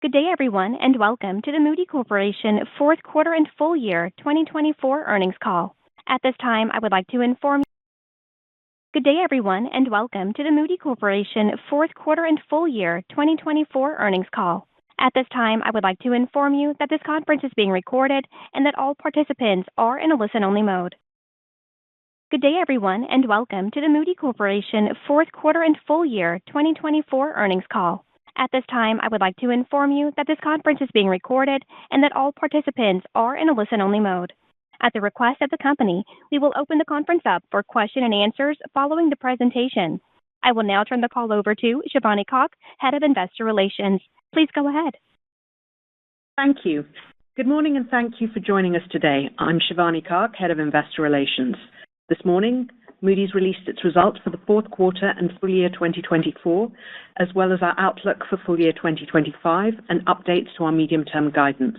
Good day, everyone, and welcome to the Moody Corporation fourth quarter and full year 2024 earnings call. At this time, I would like to inform Good day, everyone, and welcome to the Moody Corporation fourth quarter and full year 2024 earnings call. At this time, I would like to inform you that this conference is being recorded and that all participants are in a listen-only mode. Good day, everyone, and welcome to the Moody Corporation fourth quarter and full year 2024 earnings call. At this time, I would like to inform you that this conference is being recorded and that all participants are in a listen-only mode. At the request of the company, we will open the conference up for question and answers following the presentation. I will now turn the call over to Shivani Kak, Head of Investor Relations. Please go ahead. Thank you. Good morning and thank you for joining us today. I'm Shivani Kak, Head of Investor Relations. This morning, Moody's released its results for the fourth quarter and full year 2024, as well as our outlook for full year 2025 and updates to our medium-term guidance.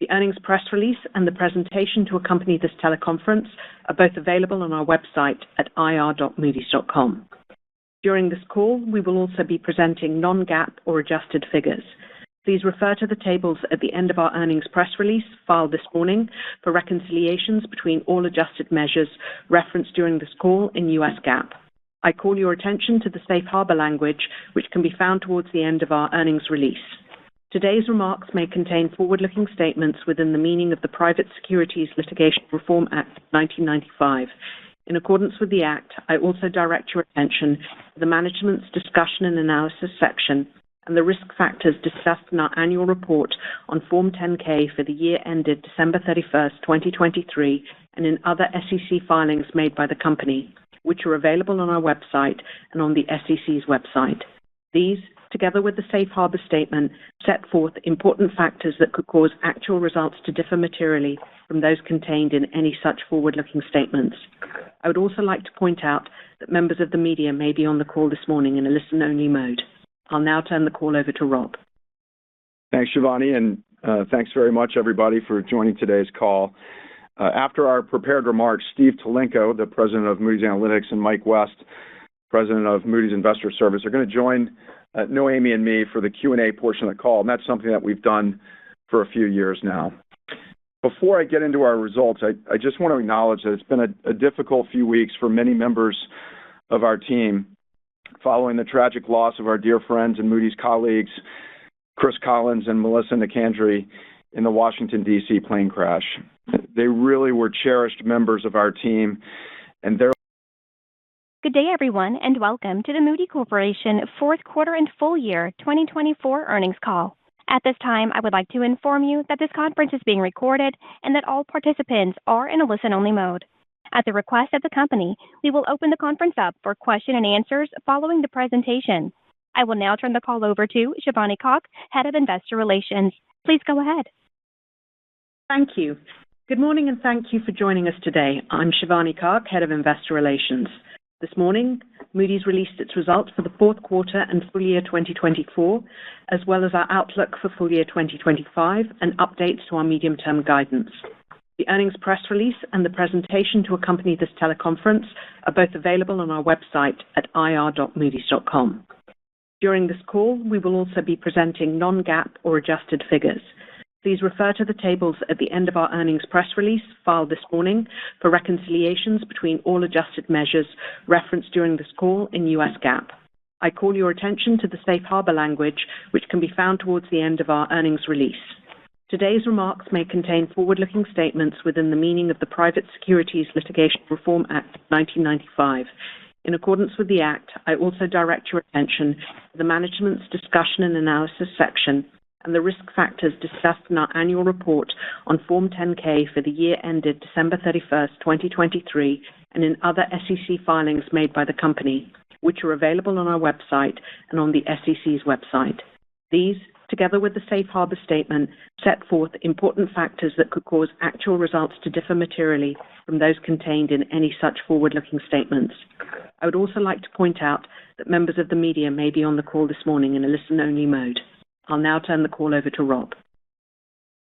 The earnings press release and the presentation to accompany this teleconference are both available on our website at ir.moodys.com. During this call, we will also be presenting non-GAAP or adjusted figures. Please refer to the tables at the end of our earnings press release filed this morning for reconciliations between all adjusted measures referenced during this call in U.S. GAAP. I call your attention to the safe harbor language, which can be found towards the end of our earnings release. Today's remarks may contain forward-looking statements within the meaning of the Private Securities Litigation Reform Act of 1995. In accordance with the Act, I also direct your attention to the Management's Discussion and Analysis section and the risk factors discussed in our annual report on Form 10-K for the year ended December 31st, 2023, and in other SEC filings made by the company, which are available on our website and on the SEC's website. These, together with the safe harbor statement, set forth important factors that could cause actual results to differ materially from those contained in any such forward-looking statements. I would also like to point out that members of the media may be on the call this morning in a listen-only mode. I'll now turn the call over to Rob. Thanks, Shivani, and thanks very much, everybody, for joining today's call. After our prepared remarks, Steve Tulenko, the president of Moody's Analytics, and Mike West, president of Moody's Investor Service, are going to join Noémie and me for the Q&A portion of the call, and that's something that we've done for a few years now. Before I get into our results, I just want to acknowledge that it's been a difficult few weeks for many members of our team following the tragic loss of our dear friends and Moody's colleagues, Chris Collins and Melissa Nicandri, in the Washington, D.C. plane crash. They really were cherished members of our team, and their Good day, everyone, and welcome to the Moody Corporation fourth quarter and full year 2024 earnings call. At this time, I would like to inform you that this conference is being recorded and that all participants are in a listen-only mode. At the request of the company, we will open the conference up for question and answers following the presentation. I will now turn the call over to Shivani Kak, Head of Investor Relations. Please go ahead. Thank you. Good morning and thank you for joining us today. I'm Shivani Kak, Head of Investor Relations. This morning, Moody's released its results for the fourth quarter and full year 2024, as well as our outlook for full year 2025 and updates to our medium-term guidance. The earnings press release and the presentation to accompany this teleconference are both available on our website at ir.moodys.com. During this call, we will also be presenting non-GAAP or adjusted figures. Please refer to the tables at the end of our earnings press release filed this morning for reconciliations between all adjusted measures referenced during this call in U.S. GAAP. I call your attention to the safe harbor language, which can be found towards the end of our earnings release. Today's remarks may contain forward-looking statements within the meaning of the Private Securities Litigation Reform Act of 1995. In accordance with the Act, I also direct your attention to the Management's Discussion and Analysis section and the risk factors discussed in our annual report on Form 10-K for the year ended December 31st, 2023, and in other SEC filings made by the company, which are available on our website and on the SEC's website. These, together with the safe harbor statement, set forth important factors that could cause actual results to differ materially from those contained in any such forward-looking statements. I would also like to point out that members of the media may be on the call this morning in a listen-only mode. I'll now turn the call over to Rob.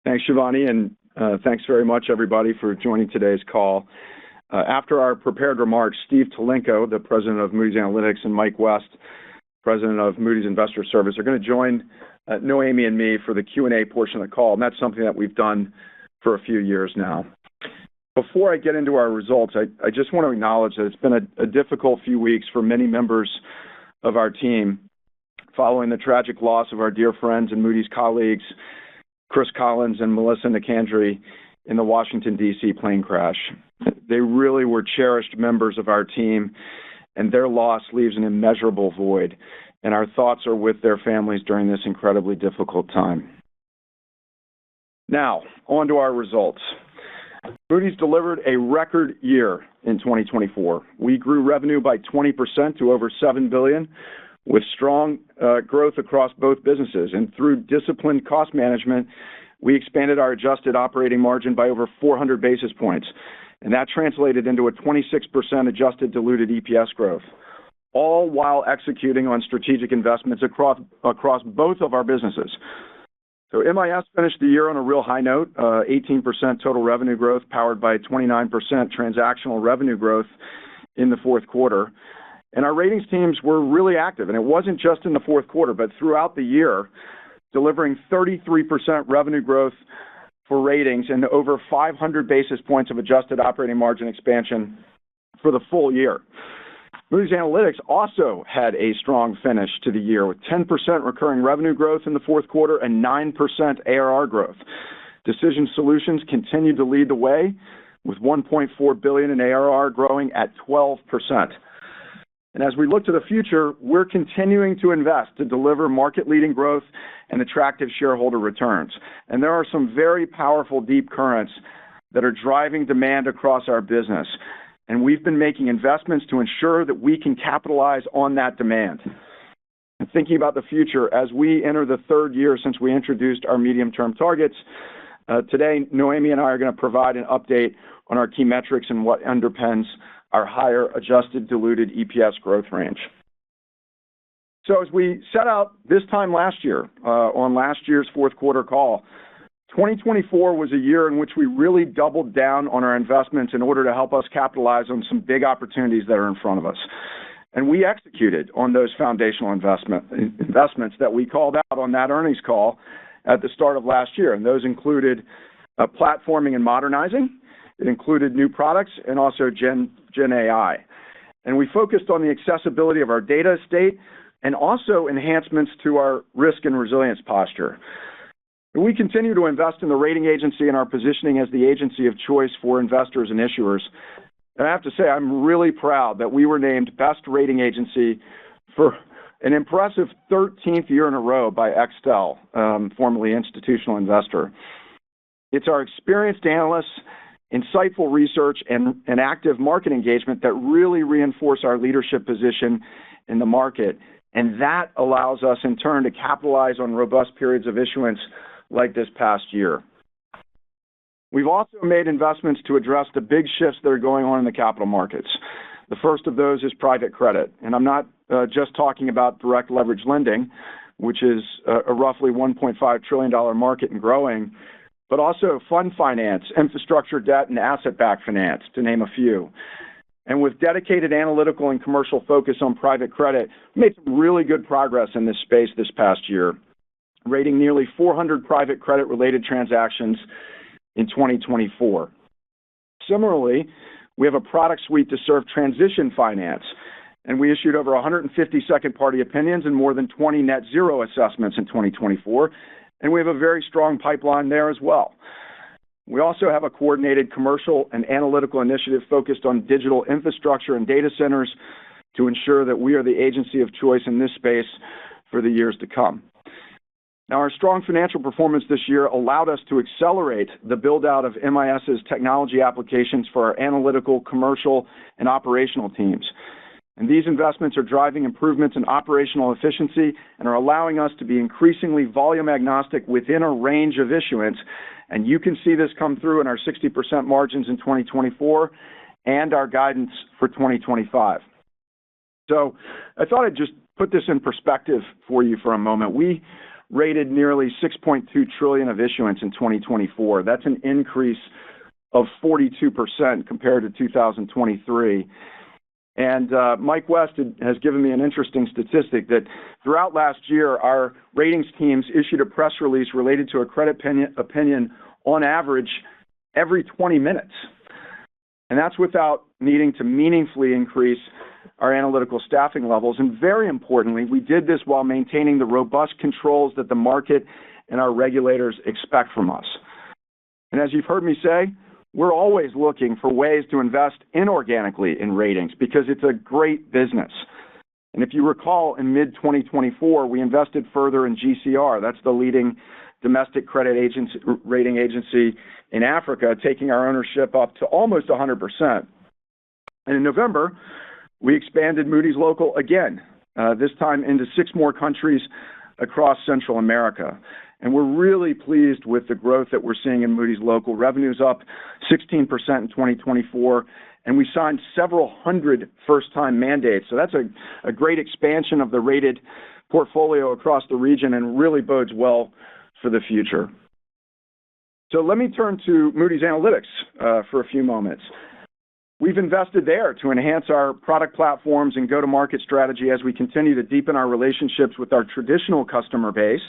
Thanks, Shivani, and thanks very much, everybody, for joining today's call. After our prepared remarks, Steve Tulenko, the president of Moody's Analytics, and Mike West, President of Moody's Investor Service, are going to join Noémie and me for the Q&A portion of the call, and that's something that we've done for a few years now. Before I get into our results, I just want to acknowledge that it's been a difficult few weeks for many members of our team following the tragic loss of our dear friends and Moody's colleagues, Chris Collins and Melissa Nicandri, in the Washington, D.C. plane crash. They really were cherished members of our team, and their loss leaves an immeasurable void, and our thoughts are with their families during this incredibly difficult time. Now, on to our results. Moody's delivered a record year in 2024. We grew revenue by 20% to over $7 billion, with strong growth across both businesses. And through disciplined cost management, we expanded our adjusted operating margin by over 400 basis points. And that translated into a 26% adjusted diluted EPS growth, all while executing on strategic investments across both of our businesses. So MIS finished the year on a real high note, 18% total revenue growth, powered by 29% transactional revenue growth in the fourth quarter. And our ratings teams were really active, and it wasn't just in the fourth quarter, but throughout the year, delivering 33% revenue growth for ratings and over 500 basis points of adjusted operating margin expansion for the full year. Moody's Analytics also had a strong finish to the year with 10% recurring revenue growth in the fourth quarter and 9% ARR growth. Decision Solutions continued to lead the way with $1.4 billion in ARR growing at 12%. And as we look to the future, we're continuing to invest to deliver market-leading growth and attractive shareholder returns. And there are some very powerful deep currents that are driving demand across our business. And we've been making investments to ensure that we can capitalize on that demand. And thinking about the future, as we enter the third year since we introduced our medium-term targets, today, Noémie and I are going to provide an update on our key metrics and what underpins our higher adjusted diluted EPS growth range. So as we set out this time last year, on last year's fourth quarter call, 2024 was a year in which we really doubled down on our investments in order to help us capitalize on some big opportunities that are in front of us. And we executed on those foundational investments that we called out on that earnings call at the start of last year. And those included platforming and modernizing. It included new products and also Gen AI. And we focused on the accessibility of our data estate and also enhancements to our risk and resilience posture. We continue to invest in the rating agency and our positioning as the agency of choice for investors and issuers. And I have to say, I'm really proud that we were named Best Rating Agency for an impressive 13th year in a row by Extel, formerly Institutional Investor. It's our experienced analysts, insightful research, and active market engagement that really reinforce our leadership position in the market. And that allows us, in turn, to capitalize on robust periods of issuance like this past year. We've also made investments to address the big shifts that are going on in the capital markets. The first of those is private credit. And I'm not just talking about direct leverage lending, which is a roughly $1.5 trillion market and growing, but also fund finance, infrastructure debt, and asset-backed finance, to name a few. And with dedicated analytical and commercial focus on private credit, we made some really good progress in this space this past year, rating nearly 400 private credit-related transactions in 2024. Similarly, we have a product suite to serve transition finance, and we issued over 150 second-party opinions and more than 20 net zero assessments in 2024, and we have a very strong pipeline there as well. We also have a coordinated commercial and analytical initiative focused on digital infrastructure and data centers to ensure that we are the agency of choice in this space for the years to come. Now, our strong financial performance this year allowed us to accelerate the build-out of MIS's technology applications for our analytical, commercial, and operational teams. And these investments are driving improvements in operational efficiency and are allowing us to be increasingly volume agnostic within a range of issuance. And you can see this come through in our 60% margins in 2024 and our guidance for 2025. So I thought I'd just put this in perspective for you for a moment. We rated nearly $6.2 trillion of issuance in 2024. That's an increase of 42% compared to 2023. And Mike West has given me an interesting statistic that throughout last year, our ratings teams issued a press release related to a credit opinion on average every 20 minutes. And that's without needing to meaningfully increase our analytical staffing levels. And very importantly, we did this while maintaining the robust controls that the market and our regulators expect from us. And as you've heard me say, we're always looking for ways to invest inorganically in ratings because it's a great business. And if you recall, in mid-2024, we invested further in GCR. That's the leading domestic credit rating agency in Africa, taking our ownership up to almost 100%. And in November, we expanded Moody's Local again, this time into 6 more countries across Central America. And we're really pleased with the growth that we're seeing in Moody's Local. Revenue's up 16% in 2024, and we signed several hundred first-time mandates. So that's a great expansion of the rated portfolio across the region and really bodes well for the future. So let me turn to Moody's Analytics for a few moments. We've invested there to enhance our product platforms and go-to-market strategy as we continue to deepen our relationships with our traditional customer base,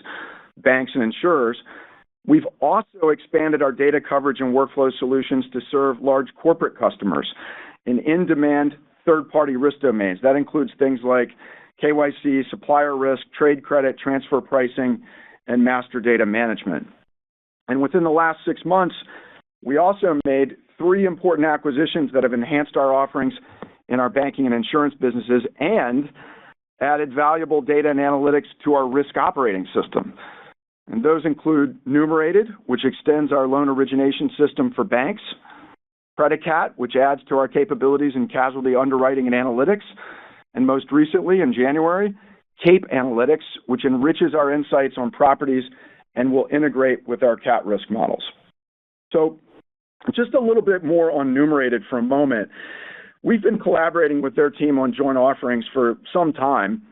banks and insurers. We've also expanded our data coverage and workflow solutions to serve large corporate customers in-demand third-party risk domains. That includes things like KYC, supplier risk, trade credit, transfer pricing, and master data management. And within the last 6 months, we also made 3 important acquisitions that have enhanced our offerings in our banking and insurance businesses and added valuable data and analytics to our risk operating system. And those include Numerated, which extends our loan origination system for banks, Predicat, which adds to our capabilities in casualty underwriting and analytics, and most recently, in January, Cape Analytics, which enriches our insights on properties and will integrate with our cat risk models. So just a little bit more on Numerated for a moment. We've been collaborating with their team on joint offerings for some time,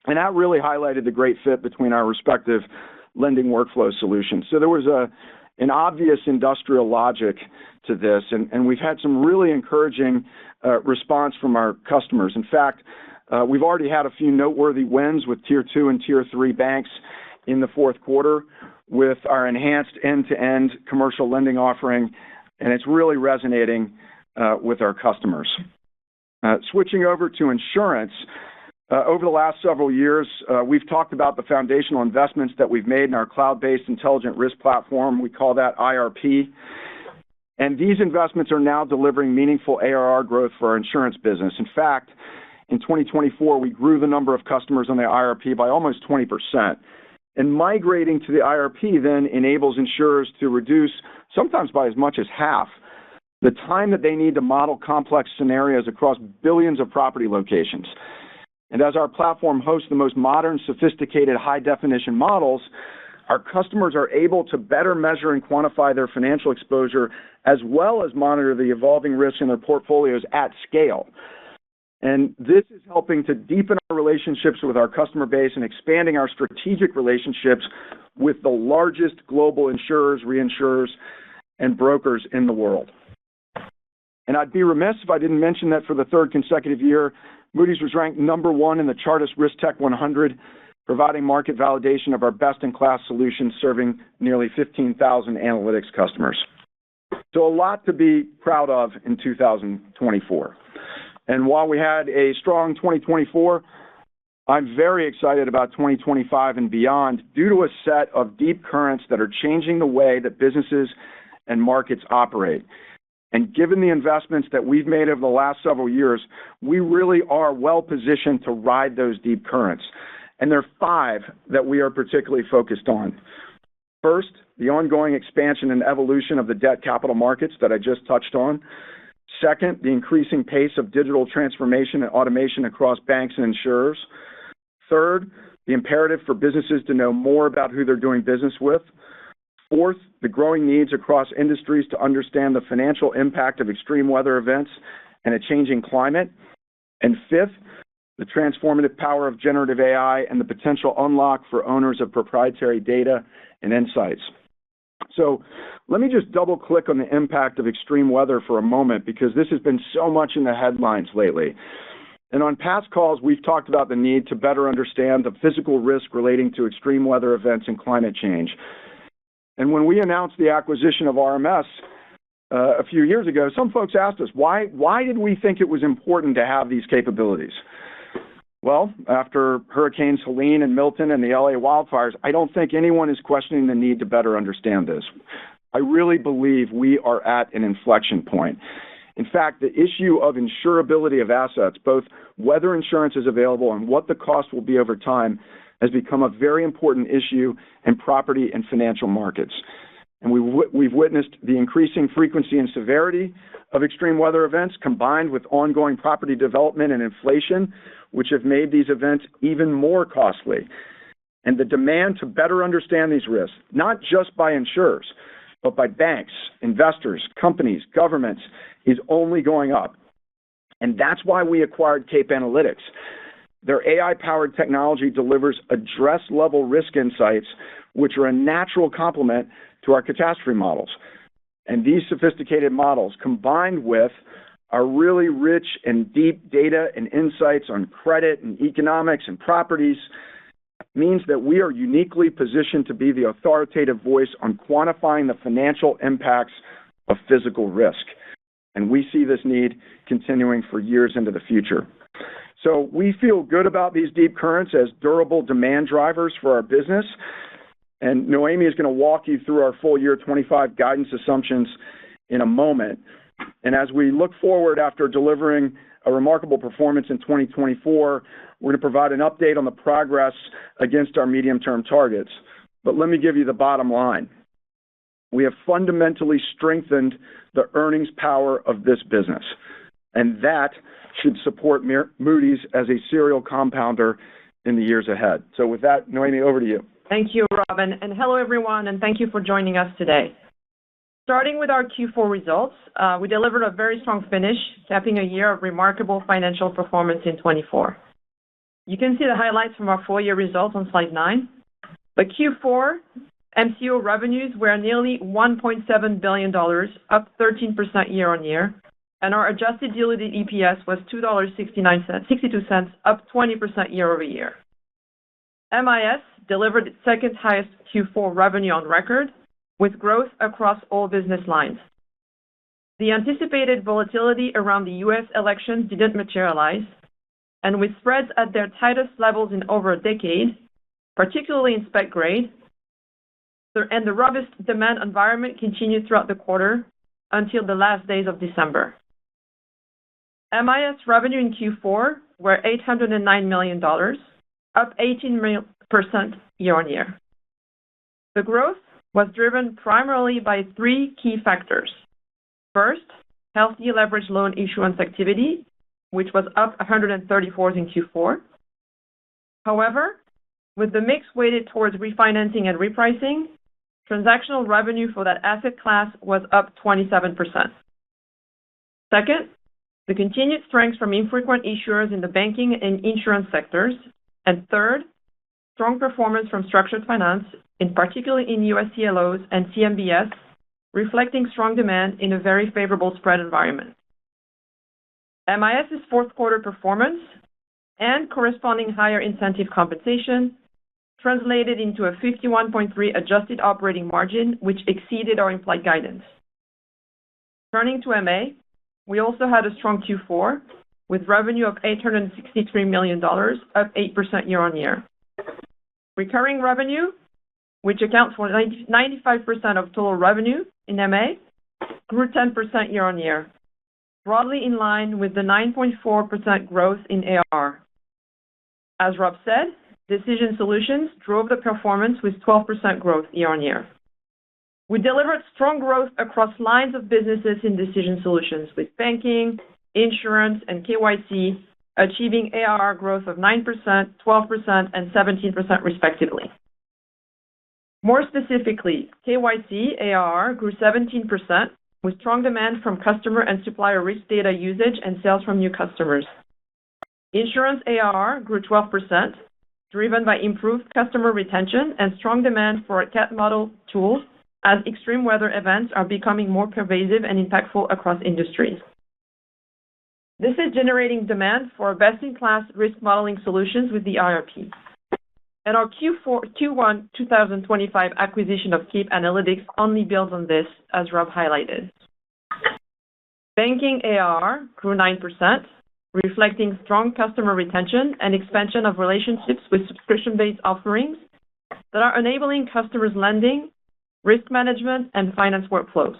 and that really highlighted the great fit between our respective lending workflow solutions. So there was an obvious industrial logic to this, and we've had some really encouraging response from our customers. In fact, we've already had a few noteworthy wins with Tier 2 and Tier 3 banks in the fourth quarter with our enhanced end-to-end commercial lending offering, and it's really resonating with our customers. Switching over to insurance, over the last several years, we've talked about the foundational investments that we've made in our cloud-based intelligent risk platform. We call that IRP. And these investments are now delivering meaningful ARR growth for our insurance business. In fact, in 2024, we grew the number of customers on the IRP by almost 20%. And migrating to the IRP then enables insurers to reduce, sometimes by as much as half, the time that they need to model complex scenarios across billions of property locations. And as our platform hosts the most modern, sophisticated, high-definition models, our customers are able to better measure and quantify their financial exposure as well as monitor the evolving risks in their portfolios at scale. And this is helping to deepen our relationships with our customer base and expanding our strategic relationships with the largest global insurers, reinsurers, and brokers in the world. And I'd be remiss if I didn't mention that for the 3rd consecutive year, Moody's was ranked number 1 in the Chartis RiskTech 100, providing market validation of our best-in-class solutions serving nearly 15,000 analytics customers. So a lot to be proud of in 2024. And while we had a strong 2024, I'm very excited about 2025 and beyond due to a set of deep currents that are changing the way that businesses and markets operate. And given the investments that we've made over the last several years, we really are well positioned to ride those deep currents. And there are 5 that we are particularly focused on. First, the ongoing expansion and evolution of the debt capital markets that I just touched on. Second, the increasing pace of digital transformation and automation across banks and insurers. Third, the imperative for businesses to know more about who they're doing business with. Fourth, the growing needs across industries to understand the financial impact of extreme weather events and a changing climate. And fifth, the transformative power of generative AI and the potential unlock for owners of proprietary data and insights. So let me just double click on the impact of extreme weather for a moment because this has been so much in the headlines lately. And on past calls, we've talked about the need to better understand the physical risk relating to extreme weather events and climate change. And when we announced the acquisition of RMS a few years ago, some folks asked us, why did we think it was important to have these capabilities? Well, after Hurricanes Helene and Milton and the LA wildfires, I don't think anyone is questioning the need to better understand this. I really believe we are at an inflection point. In fact, the issue of insurability of assets, both whether insurance is available and what the cost will be over time, has become a very important issue in property and financial markets. And we've witnessed the increasing frequency and severity of extreme weather events combined with ongoing property development and inflation, which have made these events even more costly. And the demand to better understand these risks, not just by insurers, but by banks, investors, companies, governments, is only going up. And that's why we acquired Cape Analytics. Their AI-powered technology delivers address-level risk insights, which are a natural complement to our catastrophe models. And these sophisticated models, combined with our really rich and deep data and insights on credit and economics and properties, means that we are uniquely positioned to be the authoritative voice on quantifying the financial impacts of physical risk. And we see this need continuing for years into the future. So we feel good about these deep currents as durable demand drivers for our business. And Noémie is going to walk you through our full year 25 guidance assumptions in a moment. And as we look forward after delivering a remarkable performance in 2024, we're going to provide an update on the progress against our medium-term targets. But let me give you the bottom line. We have fundamentally strengthened the earnings power of this business, and that should support Moody's as a serial compounder in the years ahead. So with that, Noémie, over to you. Thank you, Robin, and hello, everyone, and thank you for joining us today. Starting with our Q4 results, we delivered a very strong finish, capping a year of remarkable financial performance in 24. You can see the highlights from our full year results on slide 9. The Q4 MCO revenues were nearly $1.7 billion, up 13% year on year, and our adjusted diluted EPS was $2.62, up 20% year over year. MIS delivered its second highest Q4 revenue on record, with growth across all business lines. The anticipated volatility around the U.S. elections didn't materialize, and with spreads at their tightest levels in over a decade, particularly in spec grade, and the robust demand environment continued throughout the quarter until the last days of December. MIS revenue in Q4 were $809 million, up 18% year on year. The growth was driven primarily by three key factors. First, healthy leveraged loan issuance activity, which was up 134 in Q4. However, with the mix weighted towards refinancing and repricing, transactional revenue for that asset class was up 27%. Second, the continued strength from infrequent issuers in the banking and insurance sectors. And third, strong performance from structured finance, in particular in US CLOs and CMBS, reflecting strong demand in a very favorable spread environment. MIS's fourth quarter performance and corresponding higher incentive compensation translated into a 51.3 adjusted operating margin, which exceeded our implied guidance. Turning to MA, we also had a strong Q4 with revenue of $863 million, up 8% year on year. Recurring revenue, which accounts for 95% of total revenue in MA, grew 10% year on year, broadly in line with the 9.4% growth in ARR. As Rob said, Decision Solutions drove the performance with 12% growth year on year. We delivered strong growth across lines of businesses in Decision Solutions, with banking, insurance, and KYC achieving ARR growth of 9%, 12%, and 17% respectively. More specifically, KYC ARR grew 17%, with strong demand from customer and supplier risk data usage and sales from new customers. Insurance ARR grew 12%, driven by improved customer retention and strong demand for CAT model tools as extreme weather events are becoming more pervasive and impactful across industries. This is generating demand for best-in-class risk modeling solutions with the IRP. And our Q1 2025 acquisition of Cape Analytics only builds on this, as Rob highlighted. Banking ARR grew 9%, reflecting strong customer retention and expansion of relationships with subscription-based offerings that are enabling customers' lending, risk management, and finance workflows.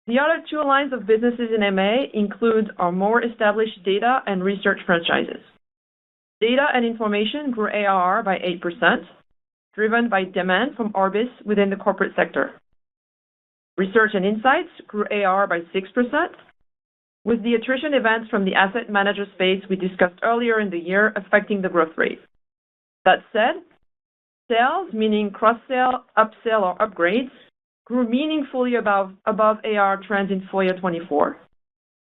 The other two lines of businesses in MA include our more established data and research franchises. Data and information grew ARR by 8%, driven by demand from Orbis within the corporate sector. Research and insights grew ARR by 6%, with the attrition events from the asset manager space we discussed earlier in the year affecting the growth rate. That said, sales, meaning cross-sale, upsell, or upgrades, grew meaningfully above ARR trends in full year 24.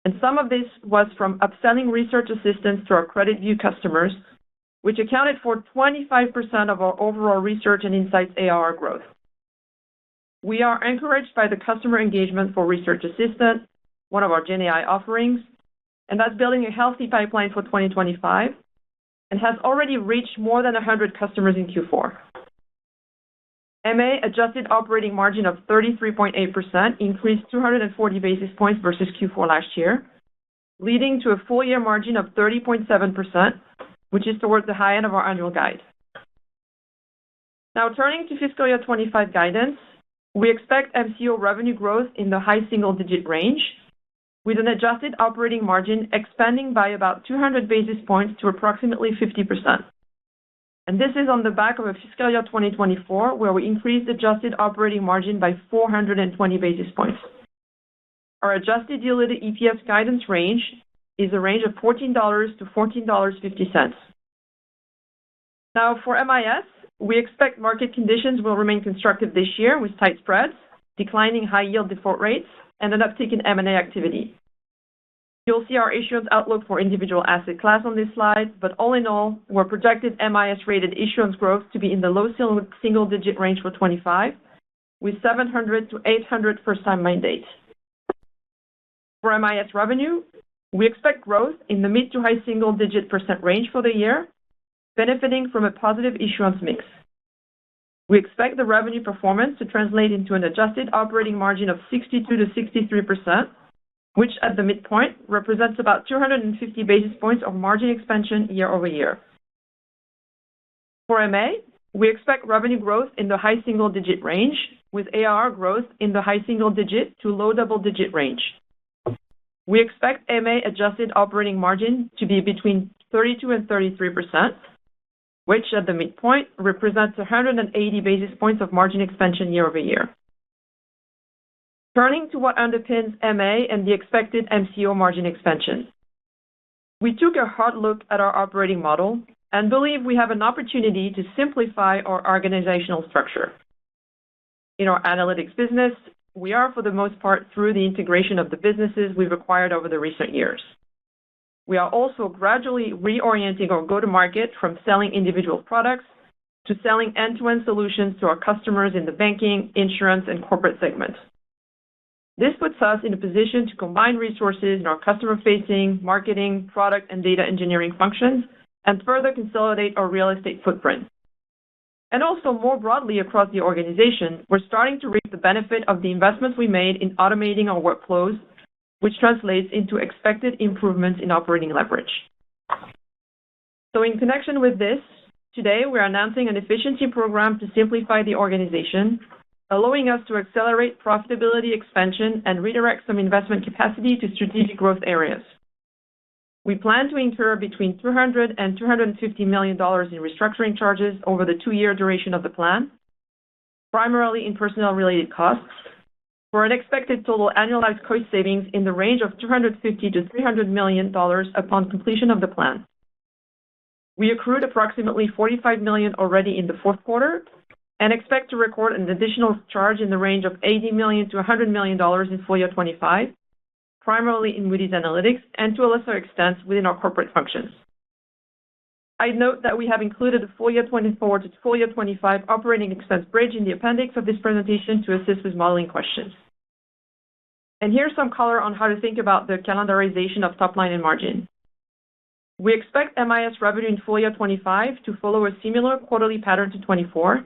And some of this was from upselling research assistants to our CreditView customers, which accounted for 25% of our overall research and insights ARR growth. We are encouraged by the customer engagement for Research Assistant, one of our GenAI offerings, and that's building a healthy pipeline for 2025 and has already reached more than 100 customers in Q4. MA adjusted operating margin of 33.8% increased 240 basis points versus Q4 last year, leading to a full-year margin of 30.7%, which is towards the high end of our annual guide. Now, turning to fiscal year 25 guidance, we expect MCO revenue growth in the high single-digit range, with an adjusted operating margin expanding by about 200 basis points to approximately 50%. And this is on the back of a fiscal year 2024, where we increased adjusted operating margin by 420 basis points. Our adjusted diluted EPS guidance range is a range of $14 to $14.50. Now, for MIS, we expect market conditions will remain constructive this year with tight spreads, declining high-yield default rates, and an uptick in M&A activity. You'll see our issuance outlook for individual asset class on this slide, but all in all, we're projected MIS-rated issuance growth to be in the low single-digit range for 25, with 700 to 800 first-time mandates. For MIS revenue, we expect growth in the mid to high single-digit % range for the year, benefiting from a positive issuance mix. We expect the revenue performance to translate into an adjusted operating margin of 62 to 63%, which at the midpoint represents about 250 basis points of margin expansion year over year. For MA, we expect revenue growth in the high single-digit range, with ARR growth in the high single-digit to low double-digit range. We expect MA adjusted operating margin to be between 32 and 33%, which at the midpoint represents 180 basis points of margin expansion year over year. Turning to what underpins MA and the expected MCO margin expansion. We took a hard look at our operating model and believe we have an opportunity to simplify our organizational structure. In our analytics business, we are, for the most part, through the integration of the businesses we've acquired over the recent years. We are also gradually reorienting our go-to-market from selling individual products to selling end-to-end solutions to our customers in the banking, insurance, and corporate segments. This puts us in a position to combine resources in our customer-facing, marketing, product, and data engineering functions and further consolidate our real estate footprint. And also, more broadly across the organization, we're starting to reap the benefit of the investments we made in automating our workflows, which translates into expected improvements in operating leverage. So in connection with this, today we're announcing an efficiency program to simplify the organization, allowing us to accelerate profitability expansion and redirect some investment capacity to strategic growth areas. We plan to incur between $200 and $250 million in restructuring charges over the 2-year duration of the plan, primarily in personnel-related costs, for an expected total annualized cost savings in the range of $250 to $300 million upon completion of the plan. We accrued approximately $45 million already in the fourth quarter and expect to record an additional charge in the range of $80 million to $100 million in full year 25, primarily in Moody's Analytics and to a lesser extent within our corporate functions. I'd note that we have included a full year 24 to full year 25 operating expense bridge in the appendix of this presentation to assist with modeling questions. And here's some color on how to think about the calendarization of top line and margin. We expect MIS revenue in full year 25 to follow a similar quarterly pattern to 24,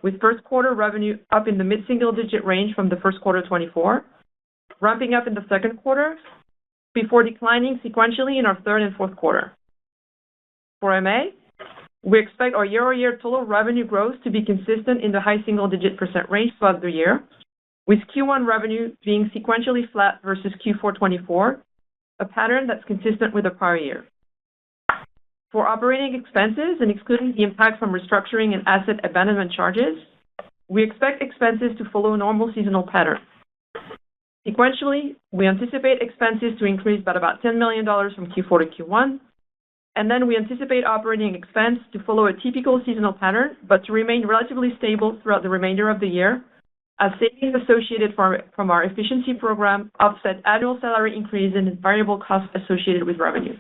with first quarter revenue up in the mid-single digit range from the first quarter 24, ramping up in the second quarter, before declining sequentially in our third and fourth quarter. For MA, we expect our year-over-year total revenue growth to be consistent in the high single-digit % range throughout the year, with Q1 revenue being sequentially flat versus Q4 24, a pattern that's consistent with the prior year. For operating expenses and excluding the impact from restructuring and asset abandonment charges, we expect expenses to follow a normal seasonal pattern. Sequentially, we anticipate expenses to increase by about $10 million from Q4 to Q1, and then we anticipate operating expense to follow a typical seasonal pattern, but to remain relatively stable throughout the remainder of the year, as savings associated from our efficiency program offset annual salary increase and variable costs associated with revenue.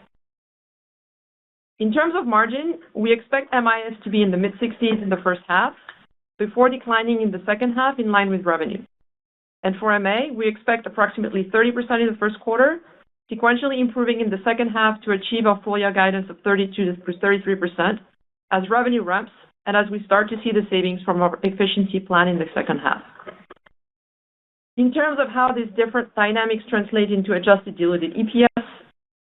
In terms of margin, we expect MIS to be in the mid-60s in the first half, before declining in the second half in line with revenue. And for MA, we expect approximately 30% in the first quarter, sequentially improving in the second half to achieve our full year guidance of 32% to 33% as revenue ramps and as we start to see the savings from our efficiency plan in the second half. In terms of how these different dynamics translate into adjusted diluted EPS,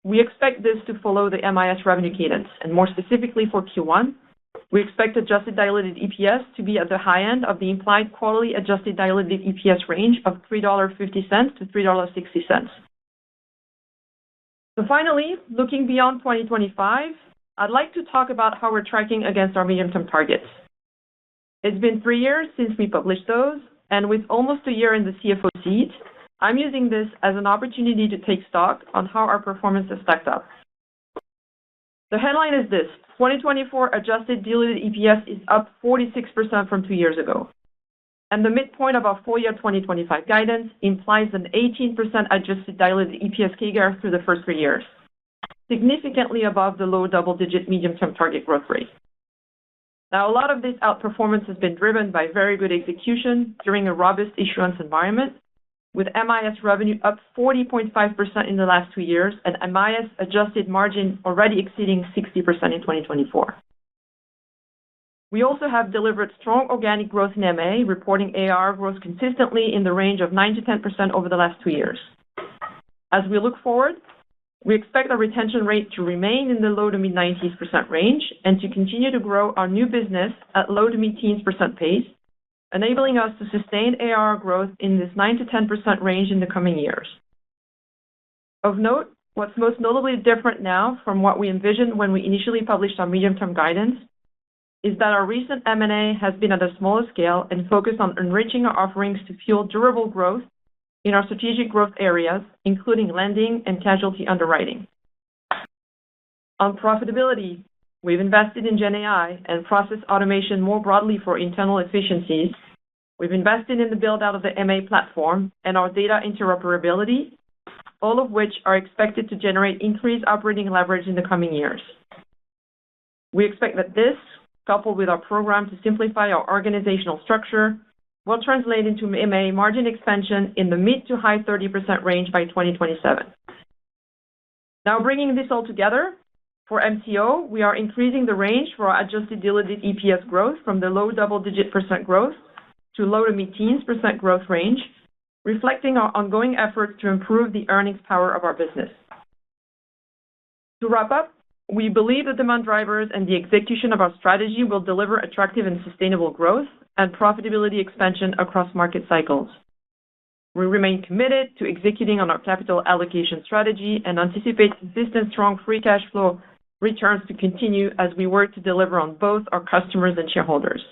we expect this to follow the MIS revenue cadence, and more specifically for Q1, we expect adjusted diluted EPS to be at the high end of the implied quarterly adjusted diluted EPS range of $3.50 to $3.60. So finally, looking beyond 2025, I'd like to talk about how we're tracking against our medium-term targets. It's been 3 years since we published those, and with almost a year in the CFO seat, I'm using this as an opportunity to take stock on how our performance has stacked up. The headline is this: 2024 adjusted diluted EPS is up 46% from 2 years ago. And the midpoint of our full year 2025 guidance implies an 18% adjusted diluted EPS CAGR through the first 3 years, significantly above the low double-digit medium-term target growth rate. Now, a lot of this outperformance has been driven by very good execution during a robust issuance environment, with MIS revenue up 40.5% in the last 2 years and MIS adjusted margin already exceeding 60% in 2024. We also have delivered strong organic growth in MA, reporting ARR growth consistently in the range of 9% to 10% over the last 2 years. As we look forward, we expect our retention rate to remain in the low to mid-90s% range and to continue to grow our new business at low to mid-teens% pace, enabling us to sustain ARR growth in this 9% to 10% range in the coming years. Of note, what's most notably different now from what we envisioned when we initially published our medium-term guidance is that our recent M&A has been at a smaller scale and focused on enriching our offerings to fuel durable growth in our strategic growth areas, including lending and casualty underwriting. On profitability, we've invested in GenAI and process automation more broadly for internal efficiencies. We've invested in the build-out of the MA platform and our data interoperability, all of which are expected to generate increased operating leverage in the coming years. We expect that this, coupled with our program to simplify our organizational structure, will translate into MA margin expansion in the mid to high 30% range by 2027. Now, bringing this all together, for MCO, we are increasing the range for our adjusted diluted EPS growth from the low double-digit % growth to low to mid-teens % growth range, reflecting our ongoing efforts to improve the earnings power of our business. To wrap up, we believe the demand drivers and the execution of our strategy will deliver attractive and sustainable growth and profitability expansion across market cycles. We remain committed to executing on our capital allocation strategy and anticipate consistent, strong free cash flow returns to continue as we work to deliver on both our customers and shareholders.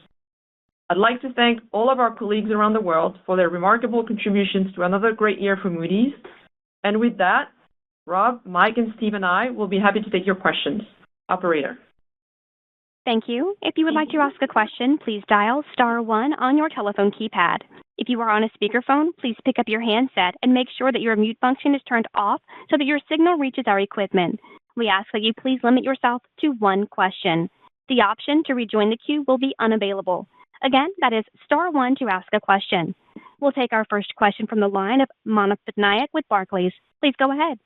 I'd like to thank all of our colleagues around the world for their remarkable contributions to another great year for Moody's. And with that, Rob, Mike, and Steve and I will be happy to take your questions. Operator. Thank you. If you would like to ask a question, please dial *1 on your telephone keypad. If you are on a speakerphone, please pick up your handset and make sure that your mute function is turned off so that your signal reaches our equipment. We ask that you please limit yourself to one question. The option to rejoin the queue will be unavailable. Again, that is *1 to ask a question. We'll take our first question from the line of Manav Patnaik with Barclays. Please go ahead.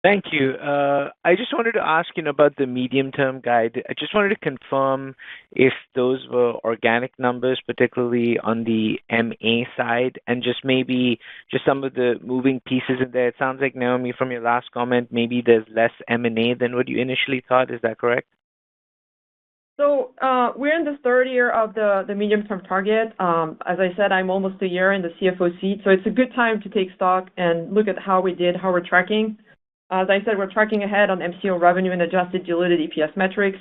Thank you. I just wanted to ask about the medium-term guide. I just wanted to confirm if those were organic numbers, particularly on the MA side, and just maybe just some of the moving pieces in there. It sounds like, Naomi, from your last comment, maybe there's less M&A than what you initially thought. Is that correct? So we're in the third year of the medium-term target. As I said, I'm almost a year in the CFO seat, so it's a good time to take stock and look at how we did, how we're tracking. As I said, we're tracking ahead on MCO revenue and adjusted diluted EPS metrics,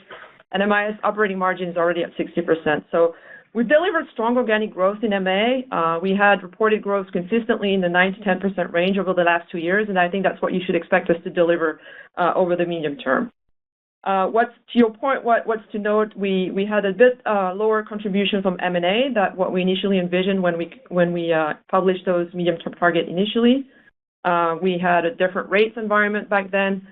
and MIS operating margin is already at 60%. So we've delivered strong organic growth in MA. We had reported growth consistently in the 9 to 10% range over the last 2 years, and I think that's what you should expect us to deliver over the medium term. To your point, what's to note, we had a bit lower contribution from M&A than what we initially envisioned when we published those medium-term target initially. We had a different rates environment back then.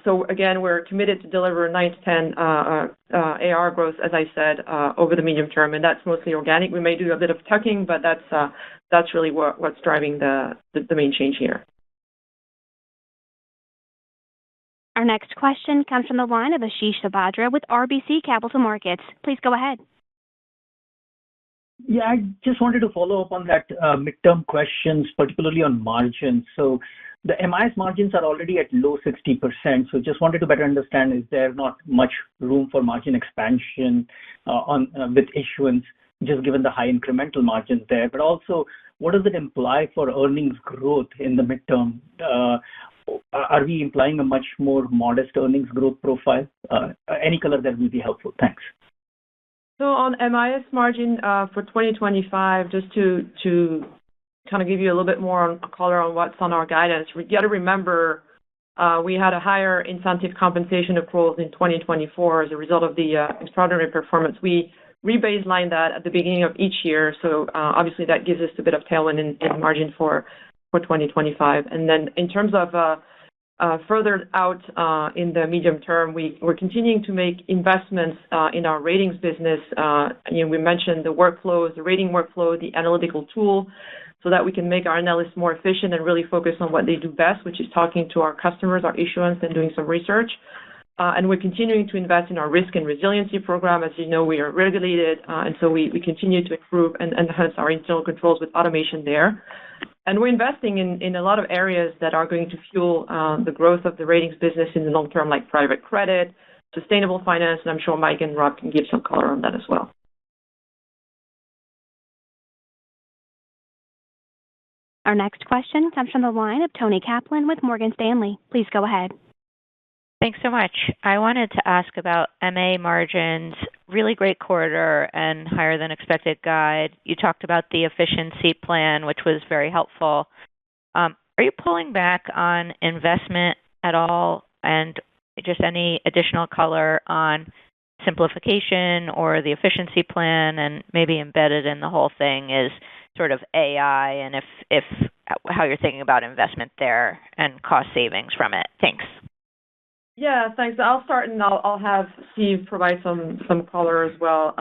So again, we're committed to deliver 9 to 10 AR growth, as I said, over the medium term, and that's mostly organic. We may do a bit of tucking, but that's really what's driving the main change here. Our next question comes from the line of Ashish Sabadra with RBC Capital Markets. Please go ahead. Yeah, I just wanted to follow up on that midterm questions, particularly on margins. So the MIS margins are already at low 60%. So just wanted to better understand, is there not much room for margin expansion with issuance, just given the high incremental margins there? But also, what does it imply for earnings growth in the midterm? Are we implying a much more modest earnings growth profile? Any color that would be helpful. Thanks. So on MIS margin for 2025, just to kind of give you a little bit more color on what's on our guidance, we got to remember we had a higher incentive compensation accruals in 2024 as a result of the extraordinary performance. We rebaseline that at the beginning of each year, so obviously that gives us a bit of tailwind in margin for 2025. And then in terms of further out in the medium term, we're continuing to make investments in our ratings business. We mentioned the workflows, the rating workflow, the analytical tool, so that we can make our analysts more efficient and really focus on what they do best, which is talking to our customers, our issuance, and doing some research. And we're continuing to invest in our risk and resiliency program. As you know, we are regulated, and so we continue to improve and enhance our internal controls with automation there. And we're investing in a lot of areas that are going to fuel the growth of the ratings business in the long term, like private credit, sustainable finance, and I'm sure Mike and Rob can give some color on that as well. Our next question comes from the line of Toni Kaplan with Morgan Stanley. Please go ahead. Thanks so much. I wanted to ask about MA margins. Really great quarter and higher than expected guide. You talked about the efficiency plan, which was very helpful. Are you pulling back on investment at all? And just any additional color on simplification or the efficiency plan, and maybe embedded in the whole thing is sort of AI, and if how you're thinking about investment there and cost savings from it. Thanks. Yeah, thanks. I'll start and I'll have Steve provide some color as well.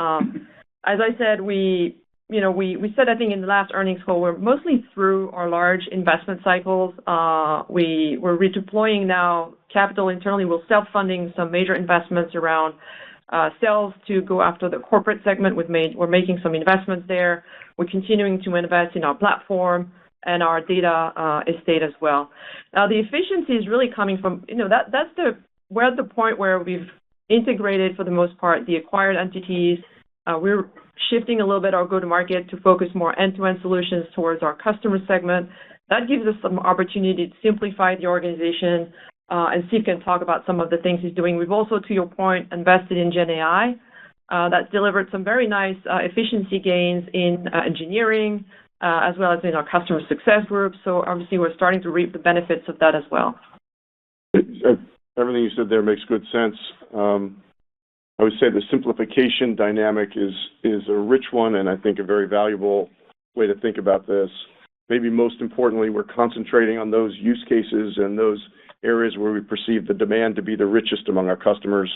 As I said, we said, I think in the last earnings call, we're mostly through our large investment cycles. We're redeploying now capital internally. We're self-funding some major investments around sales to go after the corporate segment. We're making some investments there. We're continuing to invest in our platform and our data estate as well. Now, the efficiency is really coming from, we're at the point where we've integrated, for the most part, the acquired entities. We're shifting a little bit our go-to-market to focus more end-to-end solutions towards our customer segment. That gives us some opportunity to simplify the organization, and Steve can talk about some of the things he's doing. We've also, to your point, invested in Gen AI. That's delivered some very nice efficiency gains in engineering, as well as in our customer success group. So obviously, we're starting to reap the benefits of that as well. Everything you said there makes good sense. I would say the simplification dynamic is a rich one, and I think a very valuable way to think about this. Maybe most importantly, we're concentrating on those use cases and those areas where we perceive the demand to be the richest among our customers.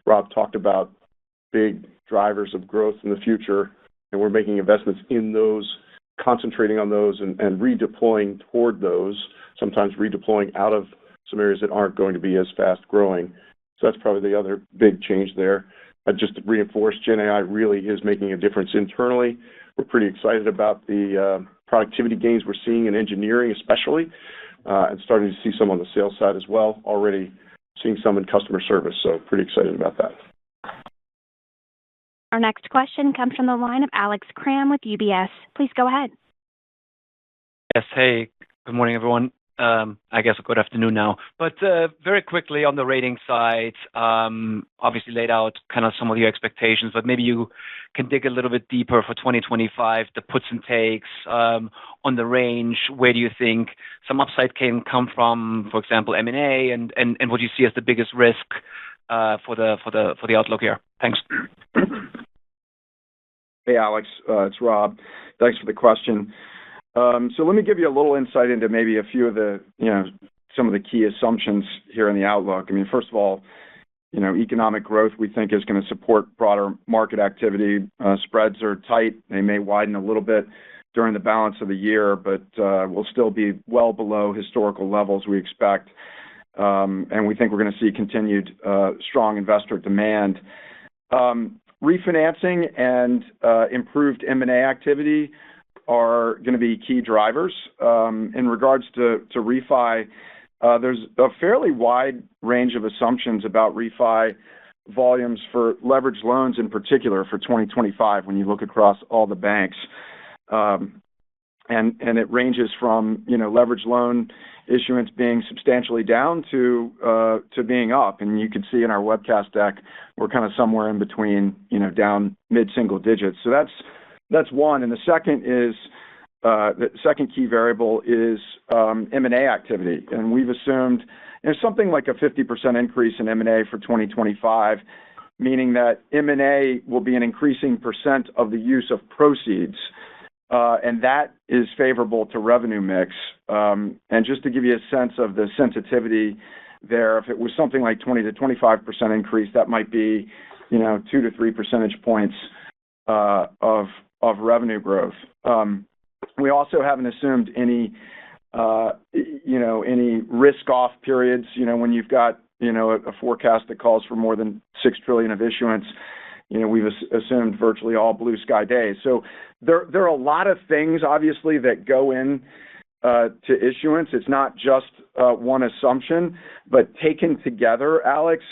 Rob talked about big drivers of growth in the future, and we're making investments in those concentrating on those and redeploying toward those, sometimes redeploying out of some areas that aren't going to be as fast growing. So that's probably the other big change there. Just to reinforce, Gen AI really is making a difference internally. We're pretty excited about the productivity gains we're seeing in engineering especially, and starting to see some on the sales side as well, already seeing some in customer service, so pretty excited about that. Our next question comes from the line of Alex Kramm with UBS. Please go ahead. Yes. Hey, good morning, everyone. I guess good afternoon now. But very quickly on the rating side, obviously laid out kind of some of your expectations, but maybe you can dig a little bit deeper for 2025, the puts and takes on the range. Where do you think some upside can come from, for example, M&A, and what do you see as the biggest risk for the outlook here? Thanks. Hey, Alex, it's Rob. Thanks for the question. So let me give you a little insight into maybe a few of the, some of the key assumptions here in the outlook. I mean, first of all, economic growth we think is going to support broader market activity. Spreads are tight. They may widen a little bit during the balance of the year, but will still be well below historical levels we expect. And we think we're going to see continued strong investor demand. Refinancing and improved M&A activity are going to be key drivers. In regards to refi, there's a fairly wide range of assumptions about refi volumes for leveraged loans in particular for 2025 when you look across all the banks. And it ranges from, leveraged loan issuance being substantially down to being up. And you can see in our webcast deck, we're kind of somewhere in between, down mid-single digits. So that's one. And the second key variable is M&A activity. And we've assumed something like a 50% increase in M&A for 2025, meaning that M&A will be an increasing percent of the use of proceeds. And that is favorable to revenue mix. And just to give you a sense of the sensitivity there, if it was something like 20 to 25% increase, that might be, 2 to 3 percentage points of revenue growth. We also haven't assumed any risk-off periods. When you've got a forecast that calls for more than $6 trillion of issuance, we've assumed virtually all blue sky days. So there are a lot of things, obviously, that go in to issuance. It's not just one assumption, but taken together, Alex,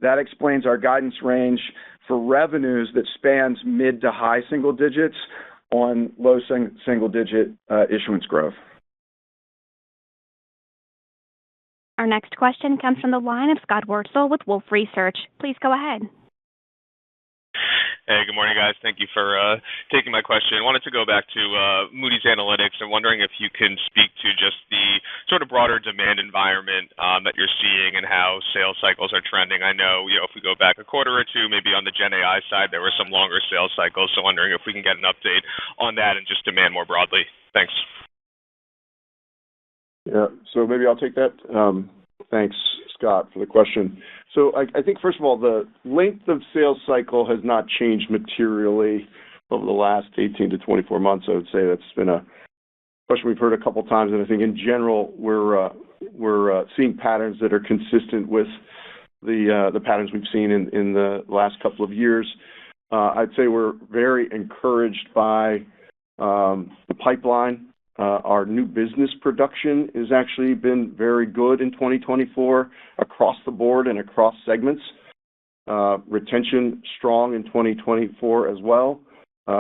that explains our guidance range for revenues that spans mid to high single digits on low single digit issuance growth. Our next question comes from the line of Scott Wurtzel with Wolfe Research. Please go ahead. Hey, good morning, guys. Thank you for taking my question. I wanted to go back to Moody's Analytics. I'm wondering if you can speak to just the sort of broader demand environment that you're seeing and how sales cycles are trending. I know, if we go back a quarter or two, maybe on the Gen AI side, there were some longer sales cycles. So wondering if we can get an update on that and just demand more broadly. Thanks. Yeah, so maybe I'll take that. Thanks, Scott, for the question. So I think, first of all, the length of sales cycle has not changed materially over the last 18 to 24 months. I would say that's been a question we've heard a couple of times. And I think in general, we're seeing patterns that are consistent with the patterns we've seen in the last couple of years. I'd say we're very encouraged by the pipeline. Our new business production has actually been very good in 2024 across the board and across segments. Retention strong in 2024 as well.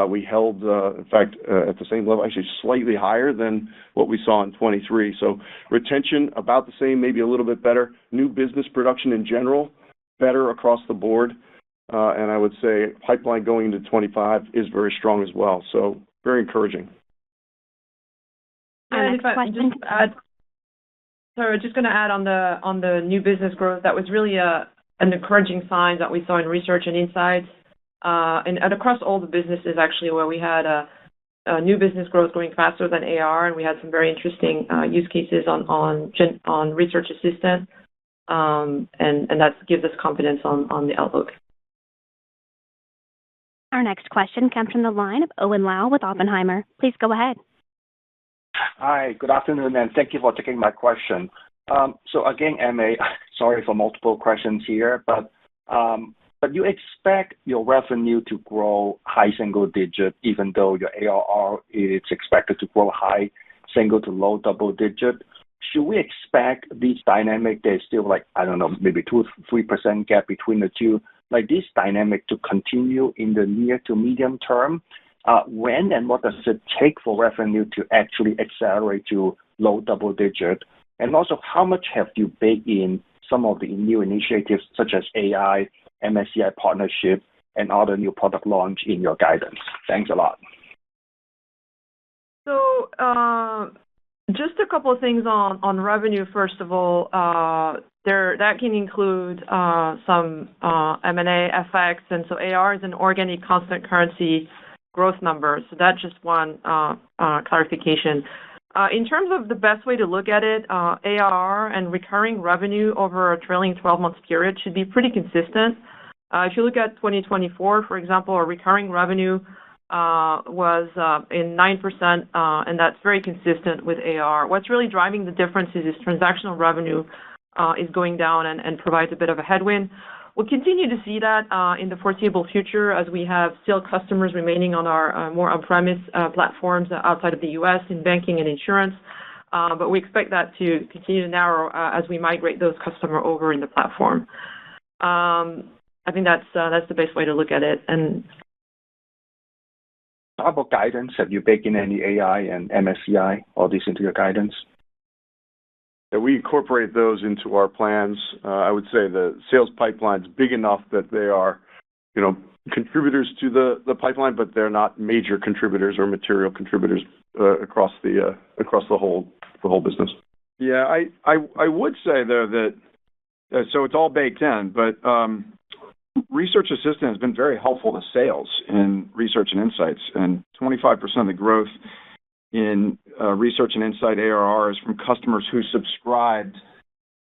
We held, in fact, at the same level, actually slightly higher than what we saw in 23. So retention about the same, maybe a little bit better. New business production in general, better across the board. And I would say pipeline going into 25 is very strong as well. So very encouraging. And if I just add, sorry, just going to add on the new business growth, that was really an encouraging sign that we saw in research and insights, and across all the businesses actually, where we had a new business growth going faster than AR, and we had some very interesting use cases on Research Assistant, and that gives us confidence on the outlook. Our next question comes from the line of Owen Lau with Oppenheimer. Please go ahead. Hi, good afternoon, and thank you for taking my question. So again, MA, sorry for multiple questions here, but you expect your revenue to grow high single digit, even though your ARR is expected to grow high single to low double digit. Should we expect this dynamic, there's still like, I don't know, maybe 2-3% gap between the two, like this dynamic to continue in the near to medium term? When and what does it take for revenue to actually accelerate to low double digit? And also, how much have you baked in some of the new initiatives such as AI, MSCI partnership, and other new product launch in your guidance? Thanks a lot. So just a couple of things on revenue. First of all, that can include some M&A effects, and so AR is an organic constant currency growth number. So that's just one clarification. In terms of the best way to look at it, AR and recurring revenue over a trailing 12-month period should be pretty consistent. If you look at 2024, for example, our recurring revenue was in 9%, and that's very consistent with AR. What's really driving the differences is transactional revenue is going down and provides a bit of a headwind. We'll continue to see that in the foreseeable future as we have still customers remaining on our more on-premise platforms outside of the U.S. in banking and insurance. But we expect that to continue to narrow as we migrate those customers over in the platform. I think that's the best way to look at it. And how about guidance? Have you baked in any AI and MSCI, all these into your guidance? Yeah, we incorporate those into our plans. I would say the sales pipeline's big enough that they are, contributors to the pipeline, but they're not major contributors or material contributors across the whole business. Yeah, I would say though that so it's all baked in, but Research Assistant has been very helpful to sales in Research and Insights, and 25% of the growth in Research and Insight ARR is from customers who subscribed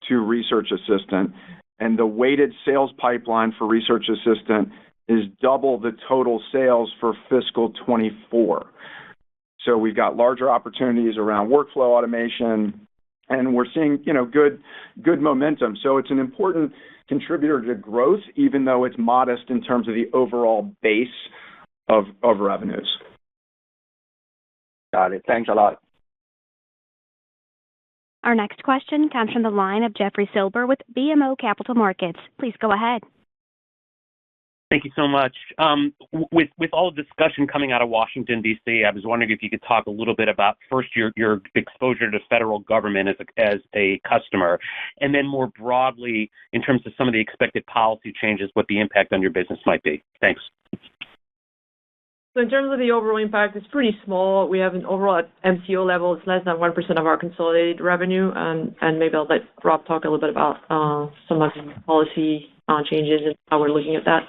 to Research Assistant, and the weighted sales pipeline for Research Assistant is double the total sales for fiscal 24. So we've got larger opportunities around workflow automation, and we're seeing good momentum. So it's an important contributor to growth, even though it's modest in terms of the overall base of revenues. Got it. Thanks a lot. Our next question comes from the line of Jeffrey Silber with BMO Capital Markets. Please go ahead. Thank you so much. With all the discussion coming out of Washington, D.C., I was wondering if you could talk a little bit about first your exposure to federal government as a customer, and then more broadly, in terms of some of the expected policy changes, what the impact on your business might be. Thanks. So in terms of the overall impact, it's pretty small. We have an overall at MCO level, it's less than 1% of our consolidated revenue, and maybe I'll let Rob talk a little bit about some of the policy changes and how we're looking at that.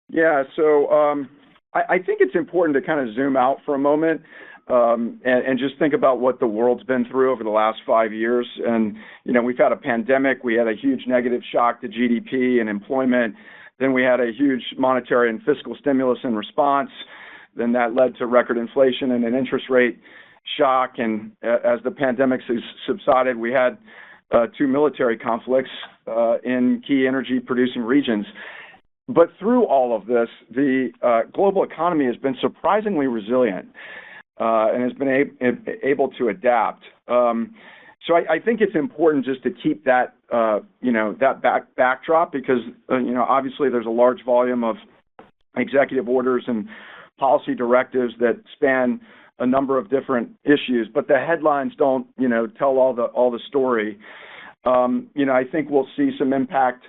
Yeah, so I think it's important to kind of zoom out for a moment and just think about what the world's been through over the last 5 years. And, we've had a pandemic, we had a huge negative shock to GDP and employment. Then we had a huge monetary and fiscal stimulus in response. Then that led to record inflation and an interest rate shock. And as the pandemic subsided, we had 2 military conflicts in key energy producing regions. But through all of this, the global economy has been surprisingly resilient and has been able to adapt. So I think it's important just to keep that, that backdrop because, obviously there's a large volume of executive orders and policy directives that span a number of different issues, but the headlines don't, tell all the story. I think we'll see some impact,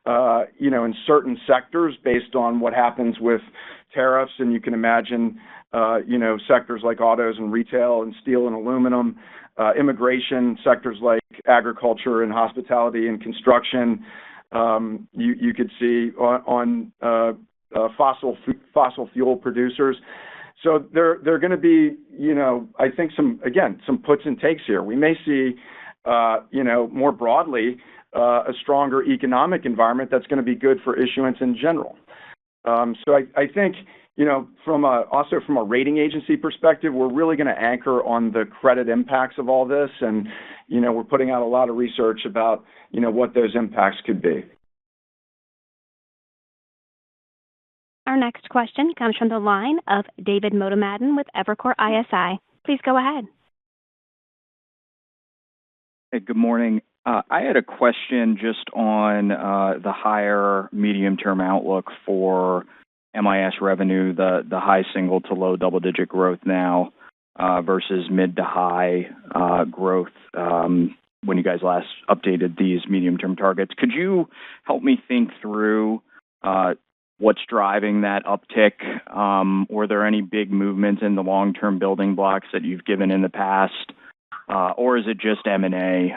in certain sectors based on what happens with tariffs, and you can imagine, sectors like autos and retail and steel and aluminum, immigration, sectors like agriculture and hospitality and construction. You could see on fossil fuel producers. So there are going to be, I think some puts and takes here. We may see, more broadly, a stronger economic environment that's going to be good for issuance in general. So I think, also from a rating agency perspective, we're really going to anchor on the credit impacts of all this. And, we're putting out a lot of research about, what those impacts could be. Our next question comes from the line of David Motemaden with Evercore ISI. Please go ahead. Hey, good morning. I had a question just on the higher medium-term outlook for MIS revenue, the high single to low double-digit growth now versus mid to high growth when you guys last updated these medium-term targets. Could you help me think through what's driving that uptick? Were there any big movements in the long-term building blocks that you've given in the past? Or is it just M&A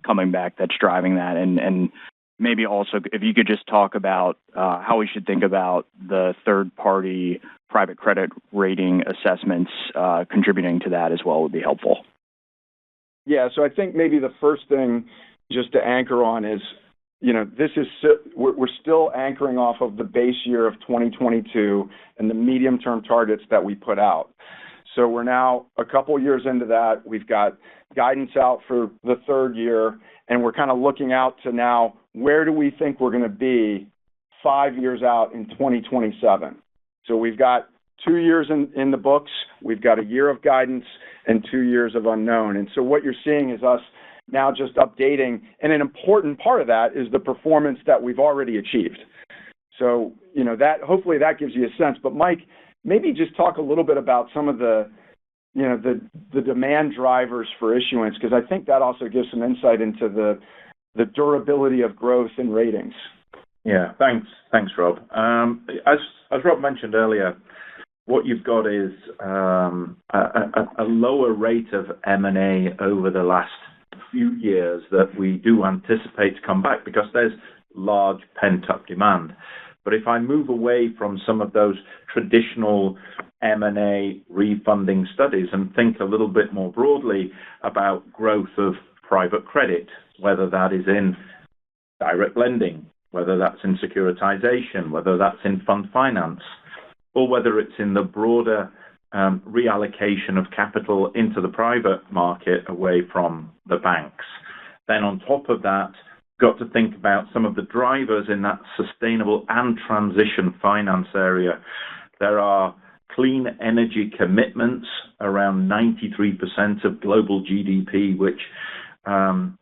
coming back that's driving that? And maybe also, if you could just talk about how we should think about the third-party private credit rating assessments contributing to that as well would be helpful. Yeah, so I think maybe the first thing just to anchor on is, we're still anchoring off of the base year of 2022 and the medium-term targets that we put out. So we're now a couple years into that. We've got guidance out for the third year, and we're kind of looking out to now, where do we think we're going to be 5 years out in 2027? So we've got 2 years in the books, we've got a year of guidance, and 2 years of unknown. And so what you're seeing is us now just updating, and an important part of that is the performance that we've already achieved. So, that hopefully that gives you a sense. But Mike, maybe just talk a little bit about some of the demand drivers for issuance, because I think that also gives some insight into the durability of growth in ratings. Yeah, thanks, Rob. As Rob mentioned earlier, what you've got is a lower rate of M&A over the last few years that we do anticipate to come back because there's large pent-up demand. But if I move away from some of those traditional M&A refunding studies and think a little bit more broadly about growth of private credit, whether that is in direct lending, whether that's in securitization, whether that's in fund finance, or whether it's in the broader reallocation of capital into the private market away from the banks. Then on top of that, got to think about some of the drivers in that sustainable and transition finance area. There are clean energy commitments around 93% of global GDP, which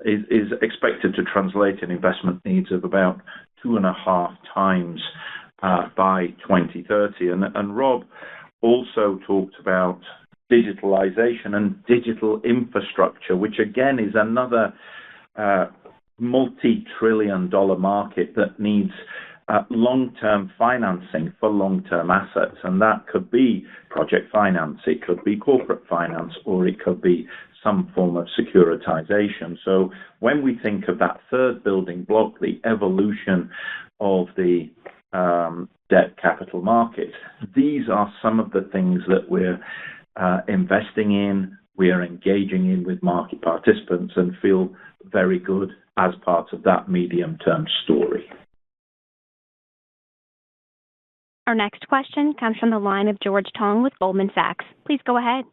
is expected to translate in investment needs of about 2.5 times by 2030. And Rob also talked about digitalization and digital infrastructure, which again is another multi-trillion-dollar market that needs long-term financing for long-term assets. And that could be project finance, it could be corporate finance, or it could be some form of securitization. So when we think of that third building block, the evolution of the debt capital market, these are some of the things that we're investing in, we are engaging in with market participants and feel very good as part of that medium-term story. Our next question comes from the line of George Tong with Goldman Sachs. Please go ahead.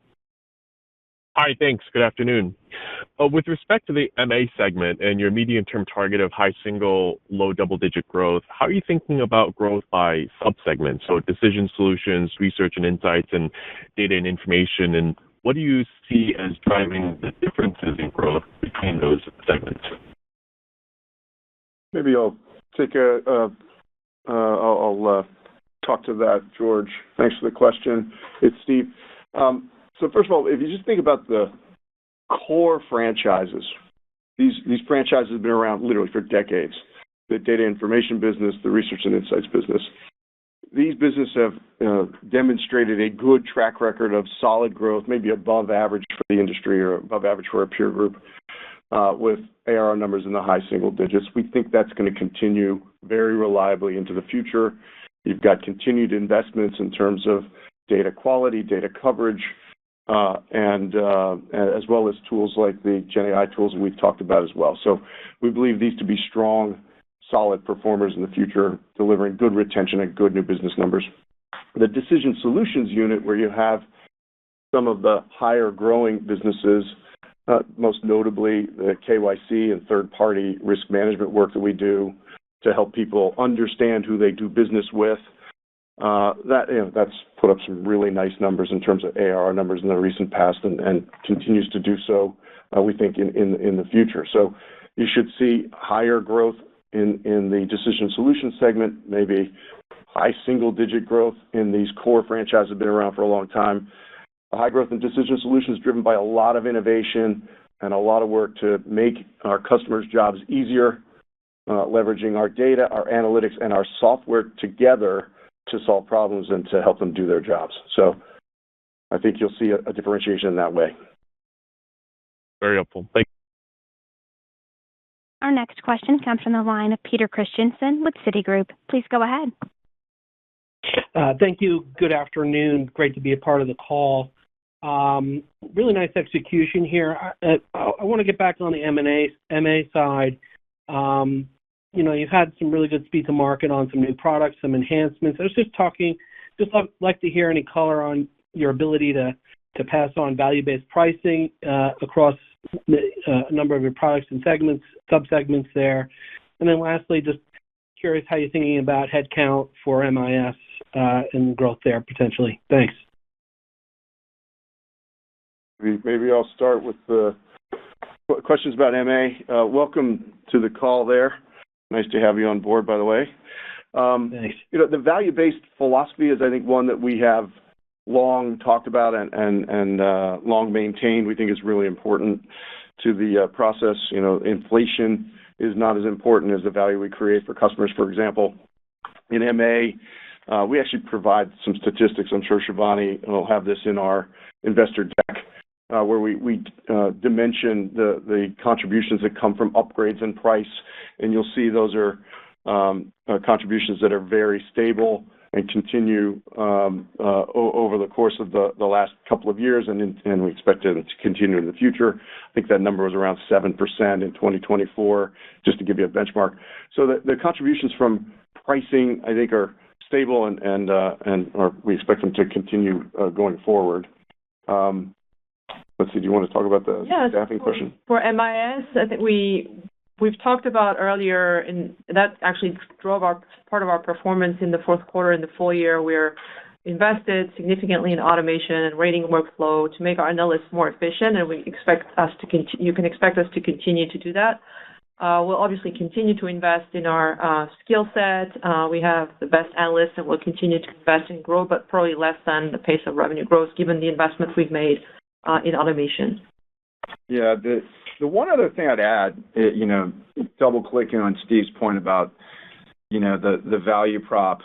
Hi, thanks. Good afternoon. With respect to the MA segment and your medium-term target of high single, low double-digit growth, how are you thinking about growth by subsegments? So decision solutions, research and insights, and data and information. And what do you see as driving the differences in growth between those segments? Maybe I'll take I'll talk to that, George. Thanks for the question. It's Steve. So first of all, if you just think about the core franchises, these franchises have been around literally for decades. The data information business, the research and insights business. These businesses have demonstrated a good track record of solid growth, maybe above average for the industry or above average for a peer group, with ARR numbers in the high single digits. We think that's going to continue very reliably into the future. You've got continued investments in terms of data quality, data coverage, and as well as tools like the GenAI tools that we've talked about as well. So we believe these to be strong, solid performers in the future, delivering good retention and good new business numbers. The Decision Solutions unit, where you have some of the higher growing businesses, most notably the KYC and third-party risk management work that we do to help people understand who they do business with. That's put up some really nice numbers in terms of ARR numbers in the recent past and continues to do so, we think, in the future. So you should see higher growth in the Decision Solutions segment, maybe high single-digit growth in these core franchises that have been around for a long time. A high growth in Decision Solutions driven by a lot of innovation and a lot of work to make our customers' jobs easier, leveraging our data, our analytics, and our software together to solve problems and to help them do their jobs. So I think you'll see a differentiation in that way. Very helpful. Thank you. Our next question comes from the line of Peter Christensen with Citigroup. Please go ahead. Thank you. Good afternoon. Great to be a part of the call. Really nice execution here. I want to get back on the M&A side. You've had some really good speed to market on some new products, some enhancements. I was like to hear any color on your ability to pass on value-based pricing across a number of your products and subsegments there. And then lastly, just curious how you're thinking about headcount for MIS and growth there potentially. Thanks. Maybe I'll start with the questions about MA. Welcome to the call there. Nice to have you on board, by the way. Thanks. The value-based philosophy is, I think, one that we have long talked about and long maintained. We think is really important to the process. Inflation is not as important as the value we create for customers. For example, in MA, we actually provide some statistics. I'm sure Shivani will have this in our investor deck, where we dimension the contributions that come from upgrades and price, and you'll see those are contributions that are very stable and continue over the course of the last couple of years, and we expect it to continue in the future. I think that number was around 7% in 2024, just to give you a benchmark. So the contributions from pricing, I think, are stable, and we expect them to continue going forward. Let's see, do you want to talk about the staffing question? For MIS, I think we've talked about earlier, and that actually drove part of our performance in the fourth quarter and the full year. We're invested significantly in automation and rating workflow to make our analysts more efficient, and you can expect us to continue to do that. We'll obviously continue to invest in our skill set. We have the best analysts, and we'll continue to invest and grow, but probably less than the pace of revenue growth, given the investments we've made in automation. Yeah, the one other thing I'd add, double clicking on Steve's point about, the value prop.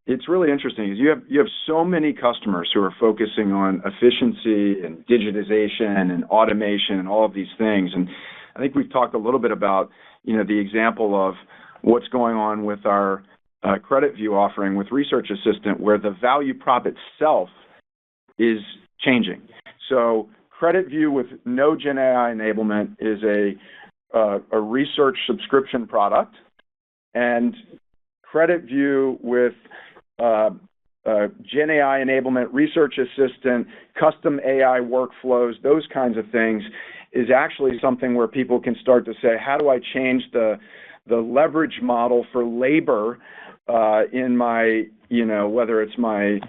It's really interesting. You have so many customers who are focusing on efficiency and digitization and automation and all of these things. And I think we've talked a little bit about, the example of what's going on with our credit view offering with Research Assistant, where the value prop itself is changing. So Credit View with no Gen AI enablement is a research subscription product, and Credit View with Gen AI enablement, Research Assistant, custom AI workflows, those kinds of things, is actually something where people can start to say, how do I change the leverage model for labor in my, whether it's my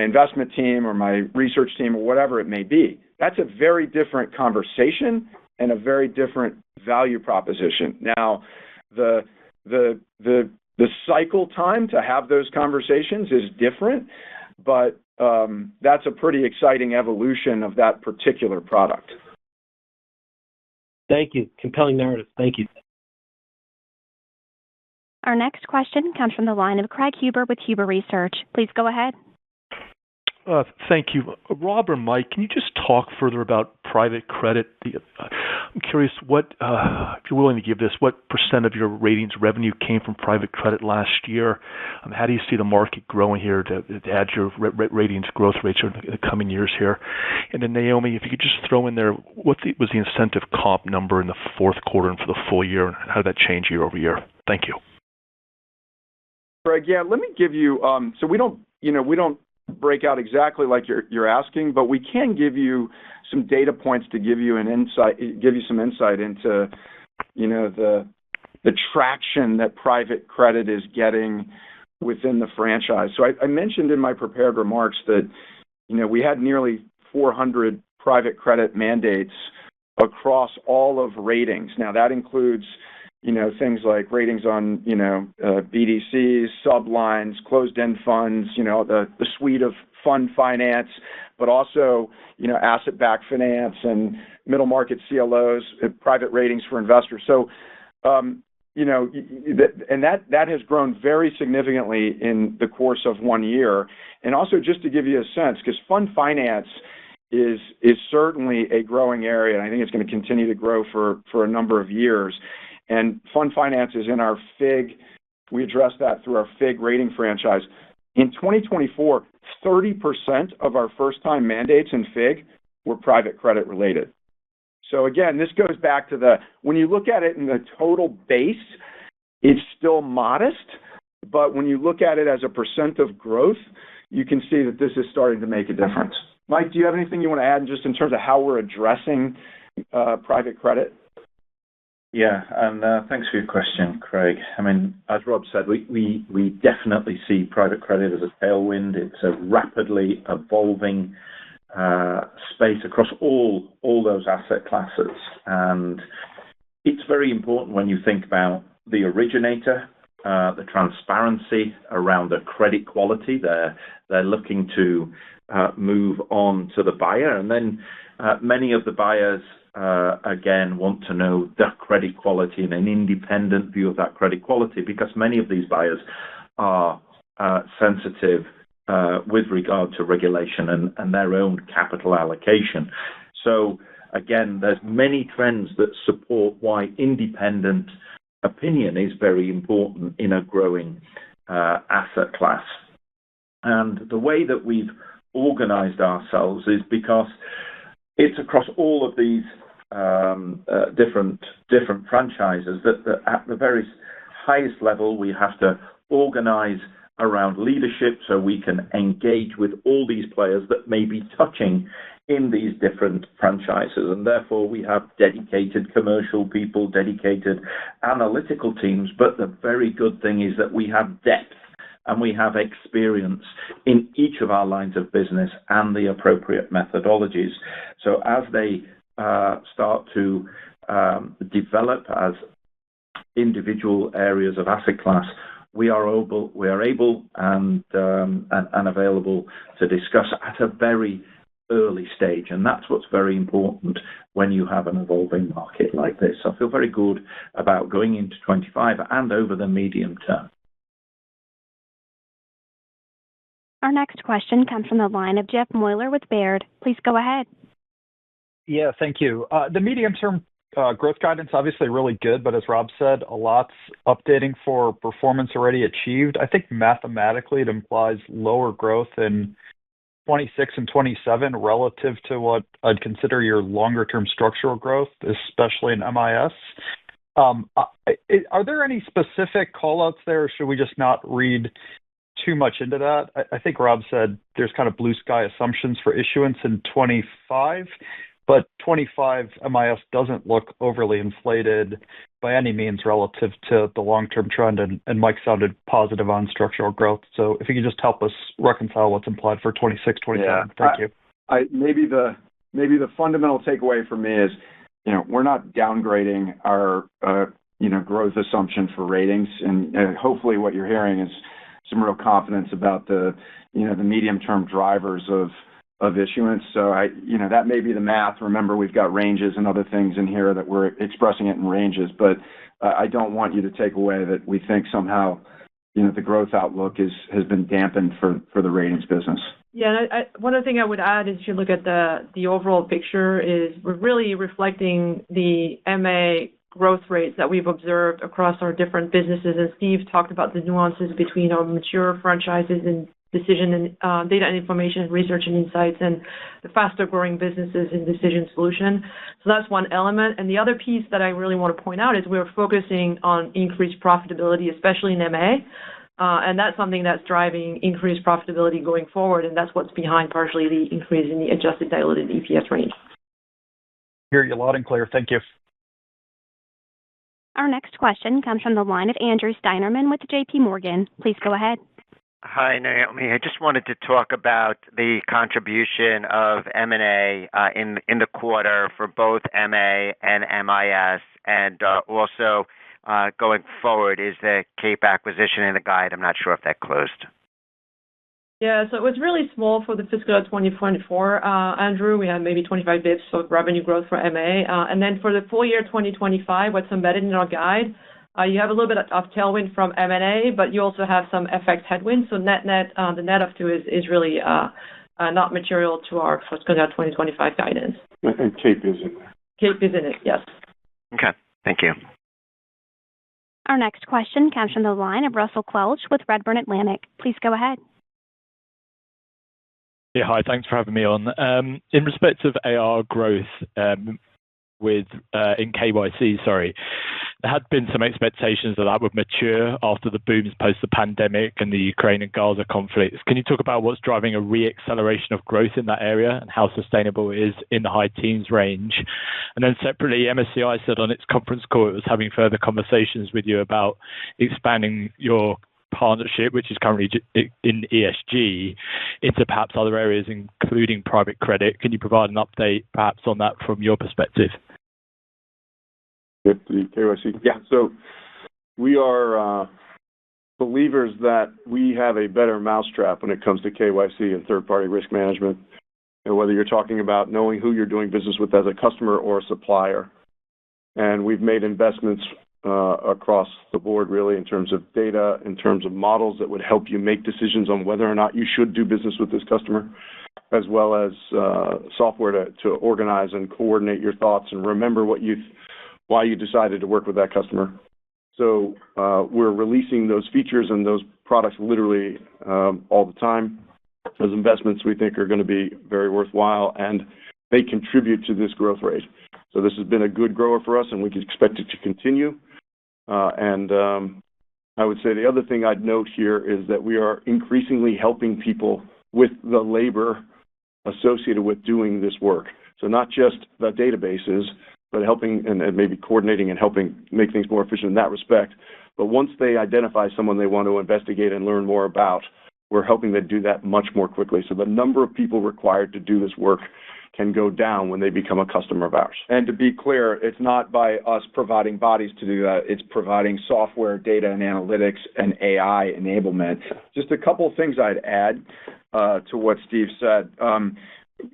investment team or my research team or whatever it may be. That's a very different conversation and a very different value proposition. Now, the cycle time to have those conversations is different, but that's a pretty exciting evolution of that particular product. Thank you. Compelling narrative. Thank you. Our next question comes from the line of Craig Huber with Huber Research. Please go ahead. Thank you. Rob or Mike, can you just talk further about private credit? I'm curious if you're willing to give this, what % of your ratings revenue came from private credit last year? How do you see the market growing here to add your ratings growth rates in the coming years here? And then Naomi, if you could just throw in there, what was the incentive comp number in the fourth quarter and for the full year, and how did that change year over year? Thank you. Greg, yeah, let me give you, so we don't break out exactly like you're asking, but we can give you some data points to give you some insight into, the traction that private credit is getting within the franchise. So I mentioned in my prepared remarks that, we had nearly 400 private credit mandates across all of ratings. Now that includes, things like ratings on, BDCs, sublines, closed-end funds, the suite of fund finance, but also, asset-backed finance and middle market CLOs, private ratings for investors. So, and that has grown very significantly in the course of 1 year. And also just to give you a sense, because fund finance is certainly a growing area, and I think it's going to continue to grow for a number of years. And fund finance is in our FIG. We address that through our FIG rating franchise. In 2024, 30% of our first-time mandates in FIG were private credit related. So again, this goes back to when you look at it in the total base, it's still modest, but when you look at it as a percent of growth, you can see that this is starting to make a difference. Mike, do you have anything you want to add just in terms of how we're addressing private credit? Yeah, and thanks for your question, Craig. I mean, as Rob said, we definitely see private credit as a tailwind. It's a rapidly evolving space across all those asset classes. And it's very important when you think about the originator, the transparency around the credit quality. They're looking to move on to the buyer. And then many of the buyers, again, want to know the credit quality and an independent view of that credit quality, because many of these buyers are sensitive with regard to regulation and their own capital allocation. So again, there's many trends that support why independent opinion is very important in a growing asset class. And the way that we've organized ourselves is because it's across all of these different franchises that at the very highest level, we have to organize around leadership so we can engage with all these players that may be touching in these different franchises. And therefore, we have dedicated commercial people, dedicated analytical teams. But the very good thing is that we have depth and we have experience in each of our lines of business and the appropriate methodologies. So as they start to develop as individual areas of asset class, we are able and available to discuss at a very early stage, and that's what's very important when you have an evolving market like this. I feel very good about going into 25 and over the medium term. Our next question comes from the line of Jeff Moyler with Baird. Please go ahead. Yeah, thank you. The medium-term growth guidance, obviously really good, but as Rob said, a lot's updating for performance already achieved. I think mathematically it implies lower growth in 26 and 27 relative to what I'd consider your longer-term structural growth, especially in MIS. Are there any specific call-outs there, or should we just not read too much into that? I think Rob said there's kind of blue sky assumptions for issuance in 25, but 25 MIS doesn't look overly inflated by any means relative to the long-term trend, and Mike sounded positive on structural growth. So if you could just help us reconcile what's implied for 26, 27. Yeah, thank you. Maybe the fundamental takeaway for me is, we're not downgrading our, growth assumption for ratings. And hopefully what you're hearing is some real confidence about the medium-term drivers of issuance. So that may be the math. Remember, we've got ranges and other things in here that we're expressing it in ranges, but I don't want you to take away that we think somehow, the growth outlook has been dampened for the ratings business. Yeah, and one other thing I would add is, if you look at the overall picture, is we're really reflecting the MA growth rates that we've observed across our different businesses. And Steve talked about the nuances between our mature franchises and decision and data and information, research and insights, and the faster growing businesses in decision solution. So that's one element. And the other piece that I really want to point out is we're focusing on increased profitability, especially in MA. And that's something that's driving increased profitability going forward, and that's what's behind partially the increase in the adjusted diluted EPS range. Hear you loud and clear. Thank you. Our next question comes from the line of Andrew Steinerman with JP Morgan. Please go ahead. Hi, Naomi. I just wanted to talk about the contribution of M&A in the quarter for both MA and MIS, and also going forward, is the Cape acquisition in the guide? I'm not sure if that closed. Yeah, so it was really small for the fiscal year 2024, Andrew. We had maybe 25 basis points of revenue growth for MA. And then for the full year 2025, what's embedded in our guide, you have a little bit of tailwind from M&A, but you also have some FX headwinds. So net-net, the net of two is really not material to our fiscal year 2025 guidance. And Cape is in there. Cape is in it, yes. Okay, thank you. Our next question comes from the line of Russell Quelch with Redburn Atlantic. Please go ahead. Yeah, hi. Thanks for having me on. In respect of AR growth in KYC, there had been some expectations that would mature after the booms post the pandemic and the Ukraine and Gaza conflicts. Can you talk about what's driving a re-acceleration of growth in that area and how sustainable it is in the high teens range? And then separately, MSCI said on its conference call it was having further conversations with you about expanding your partnership, which is currently in ESG, into perhaps other areas, including private credit. Can you provide an update perhaps on that from your perspective? The KYC. Yeah, so we are believers that we have a better mousetrap when it comes to KYC and third-party risk management, and whether you're talking about knowing who you're doing business with as a customer or a supplier. And we've made investments across the board, really, in terms of data, in terms of models that would help you make decisions on whether or not you should do business with this customer, as well as software to organize and coordinate your thoughts and remember why you decided to work with that customer. So we're releasing those features and those products literally all the time. Those investments we think are going to be very worthwhile, and they contribute to this growth rate. So this has been a good grower for us, and we can expect it to continue. I would say the other thing I'd note here is that we are increasingly helping people with the labor associated with doing this work. So not just the databases, but helping and maybe coordinating and helping make things more efficient in that respect. But once they identify someone they want to investigate and learn more about, we're helping them do that much more quickly. So the number of people required to do this work can go down when they become a customer of ours. And to be clear, it's not by us providing bodies to do that. It's providing software, data and analytics, and AI enablement. Just a couple of things I'd add to what Steve said.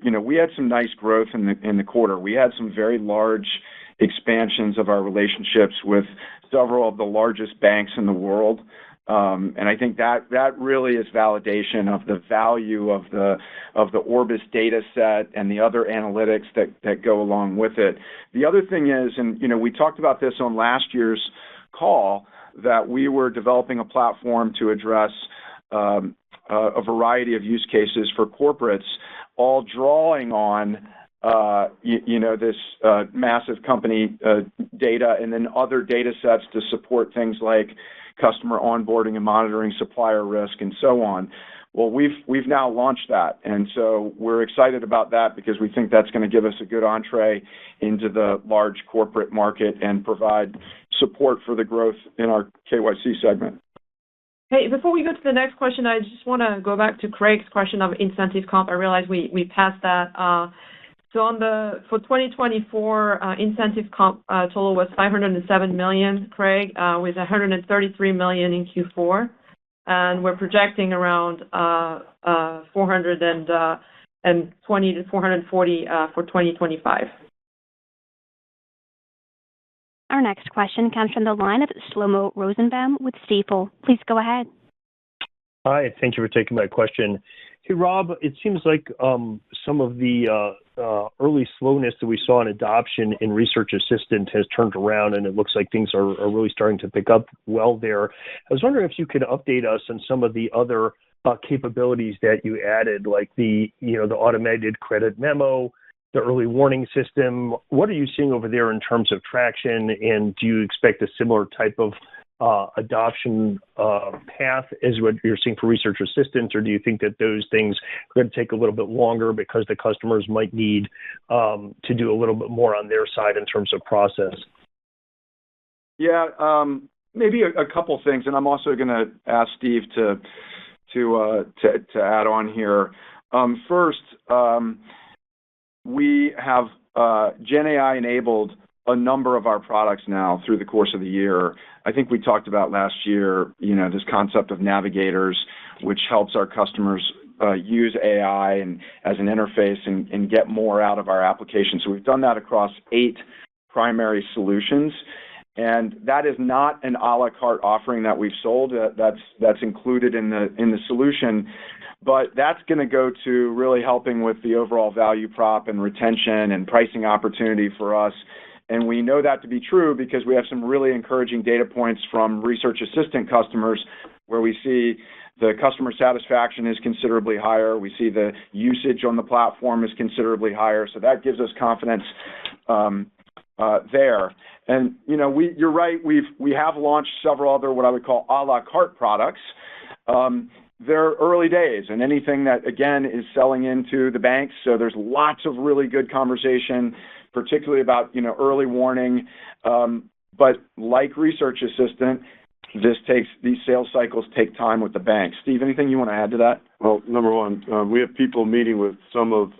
We had some nice growth in the quarter. We had some very large expansions of our relationships with several of the largest banks in the world. And I think that really is validation of the value of the Orbis data set and the other analytics that go along with it. The other thing is, and we talked about this on last year's call, that we were developing a platform to address a variety of use cases for corporates, all drawing on this massive company data and then other data sets to support things like customer onboarding and monitoring, supplier risk, and so on. Well, we've now launched that, and so we're excited about that because we think that's going to give us a good entree into the large corporate market and provide support for the growth in our KYC segment. Hey, before we go to the next question, I just want to go back to Craig's question of incentive comp. I realize we passed that. So for 2024, incentive comp total was $507 million, Craig, with $133 million in Q4, and we're projecting around $420 to $440 for 2025. Our next question comes from the line of Shlomo Rosenbaum with Stifel. Please go ahead. Hi, thank you for taking my question. Hey, Rob, it seems like some of the early slowness that we saw in adoption in Research Assistant has turned around, and it looks like things are really starting to pick up well there. I was wondering if you could update us on some of the other capabilities that you added, like the automated credit memo, the early warning system. What are you seeing over there in terms of traction, and do you expect a similar type of adoption path as what you're seeing for research assistants, or do you think that those things are going to take a little bit longer because the customers might need to do a little bit more on their side in terms of process? Yeah, maybe a couple things, and I'm also going to ask Steve to add on here. First, we have Gen AI enabled a number of our products now through the course of the year. I think we talked about last year, this concept of navigators, which helps our customers use AI and as an interface and get more out of our application. So we've done that across 8 primary solutions. And that is not an a la carte offering that we've sold. That's included in the solution, but that's going to go to really helping with the overall value prop and retention and pricing opportunity for us. And we know that to be true because we have some really encouraging data points from research assistant customers where we see the customer satisfaction is considerably higher. We see the usage on the platform is considerably higher. So that gives us confidence there. And, you're right, we have launched several other what I would call a la carte products. They're early days, and anything that, again, is selling into the banks. So there's lots of really good conversation, particularly about, early warning. But like Research Assistant, these sales cycles take time with the banks. Steve, anything you want to add to that? Well, number one, we have people meeting with some of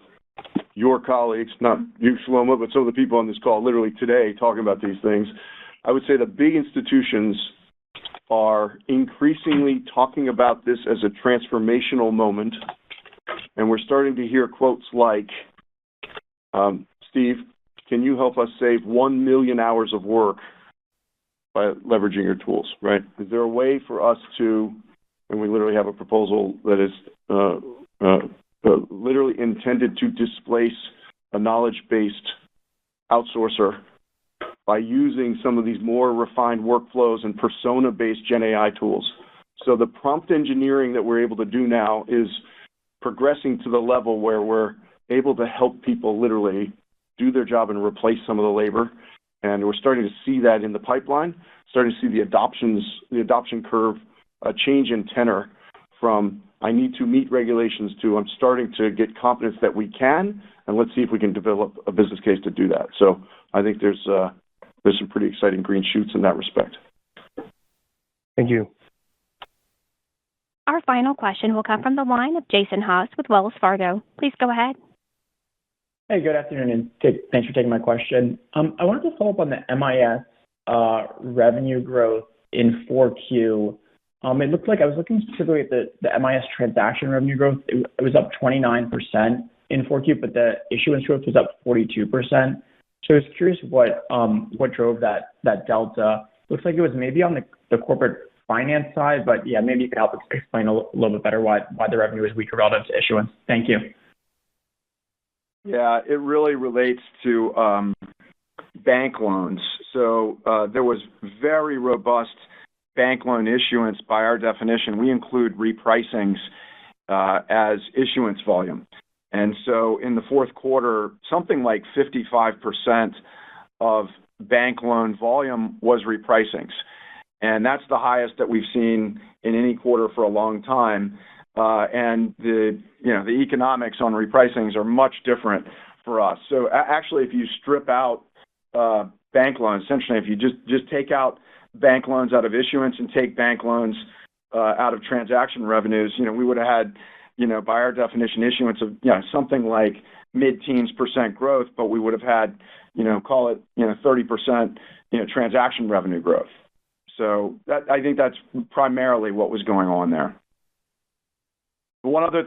your colleagues, not you, Shlomo, but some of the people on this call literally today talking about these things. I would say the big institutions are increasingly talking about this as a transformational moment. And we're starting to hear quotes like, Steve, can you help us save 1 million hours of work by leveraging your tools, right? Is there a way for us to, and we literally have a proposal that is literally intended to displace a knowledge-based outsourcer by using some of these more refined workflows and persona-based Gen AI tools. So the prompt engineering that we're able to do now is progressing to the level where we're able to help people literally do their job and replace some of the labor. And we're starting to see that in the pipeline, starting to see the adoption curve change in tenor from I need to meet regulations to I'm starting to get confidence that we can, and let's see if we can develop a business case to do that. So I think there's some pretty exciting green shoots in that respect. Thank you. Our final question will come from the line of Jason Haas with Wells Fargo. Please go ahead. Hey, good afternoon, and thanks for taking my question. I wanted to follow up on the MIS revenue growth in 4Q. It looked like I was looking specifically at the MIS transaction revenue growth. It was up 29% in 4Q, but the issuance growth was up 42%. So I was curious what drove that delta. Looks like it was maybe on the corporate finance side, but yeah, maybe you could help explain a little bit better why the revenue is weaker relative to issuance. Thank you. Yeah, it really relates to bank loans. So there was very robust bank loan issuance by our definition. We include repricings as issuance volume. And so in the fourth quarter, something like 55% of bank loan volume was repricings. And that's the highest that we've seen in any quarter for a long time. And the economics on repricings are much different for us. So actually, if you strip out bank loans, essentially, if you just take out bank loans out of issuance and take bank loans out of transaction revenues, we would have had, by our definition, issuance of something like mid-teens % growth, but we would have had, call it 30% transaction revenue growth. So I think that's primarily what was going on there. One other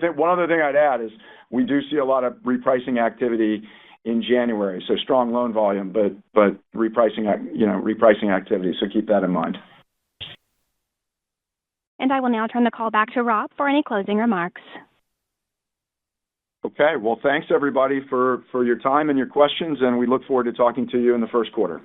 thing I'd add is we do see a lot of repricing activity in January, so strong loan volume, but repricing activity. So keep that in mind. And I will now turn the call back to Rob for any closing remarks. Okay. Well, thanks everybody for your time and your questions, and we look forward to talking to you in the first quarter.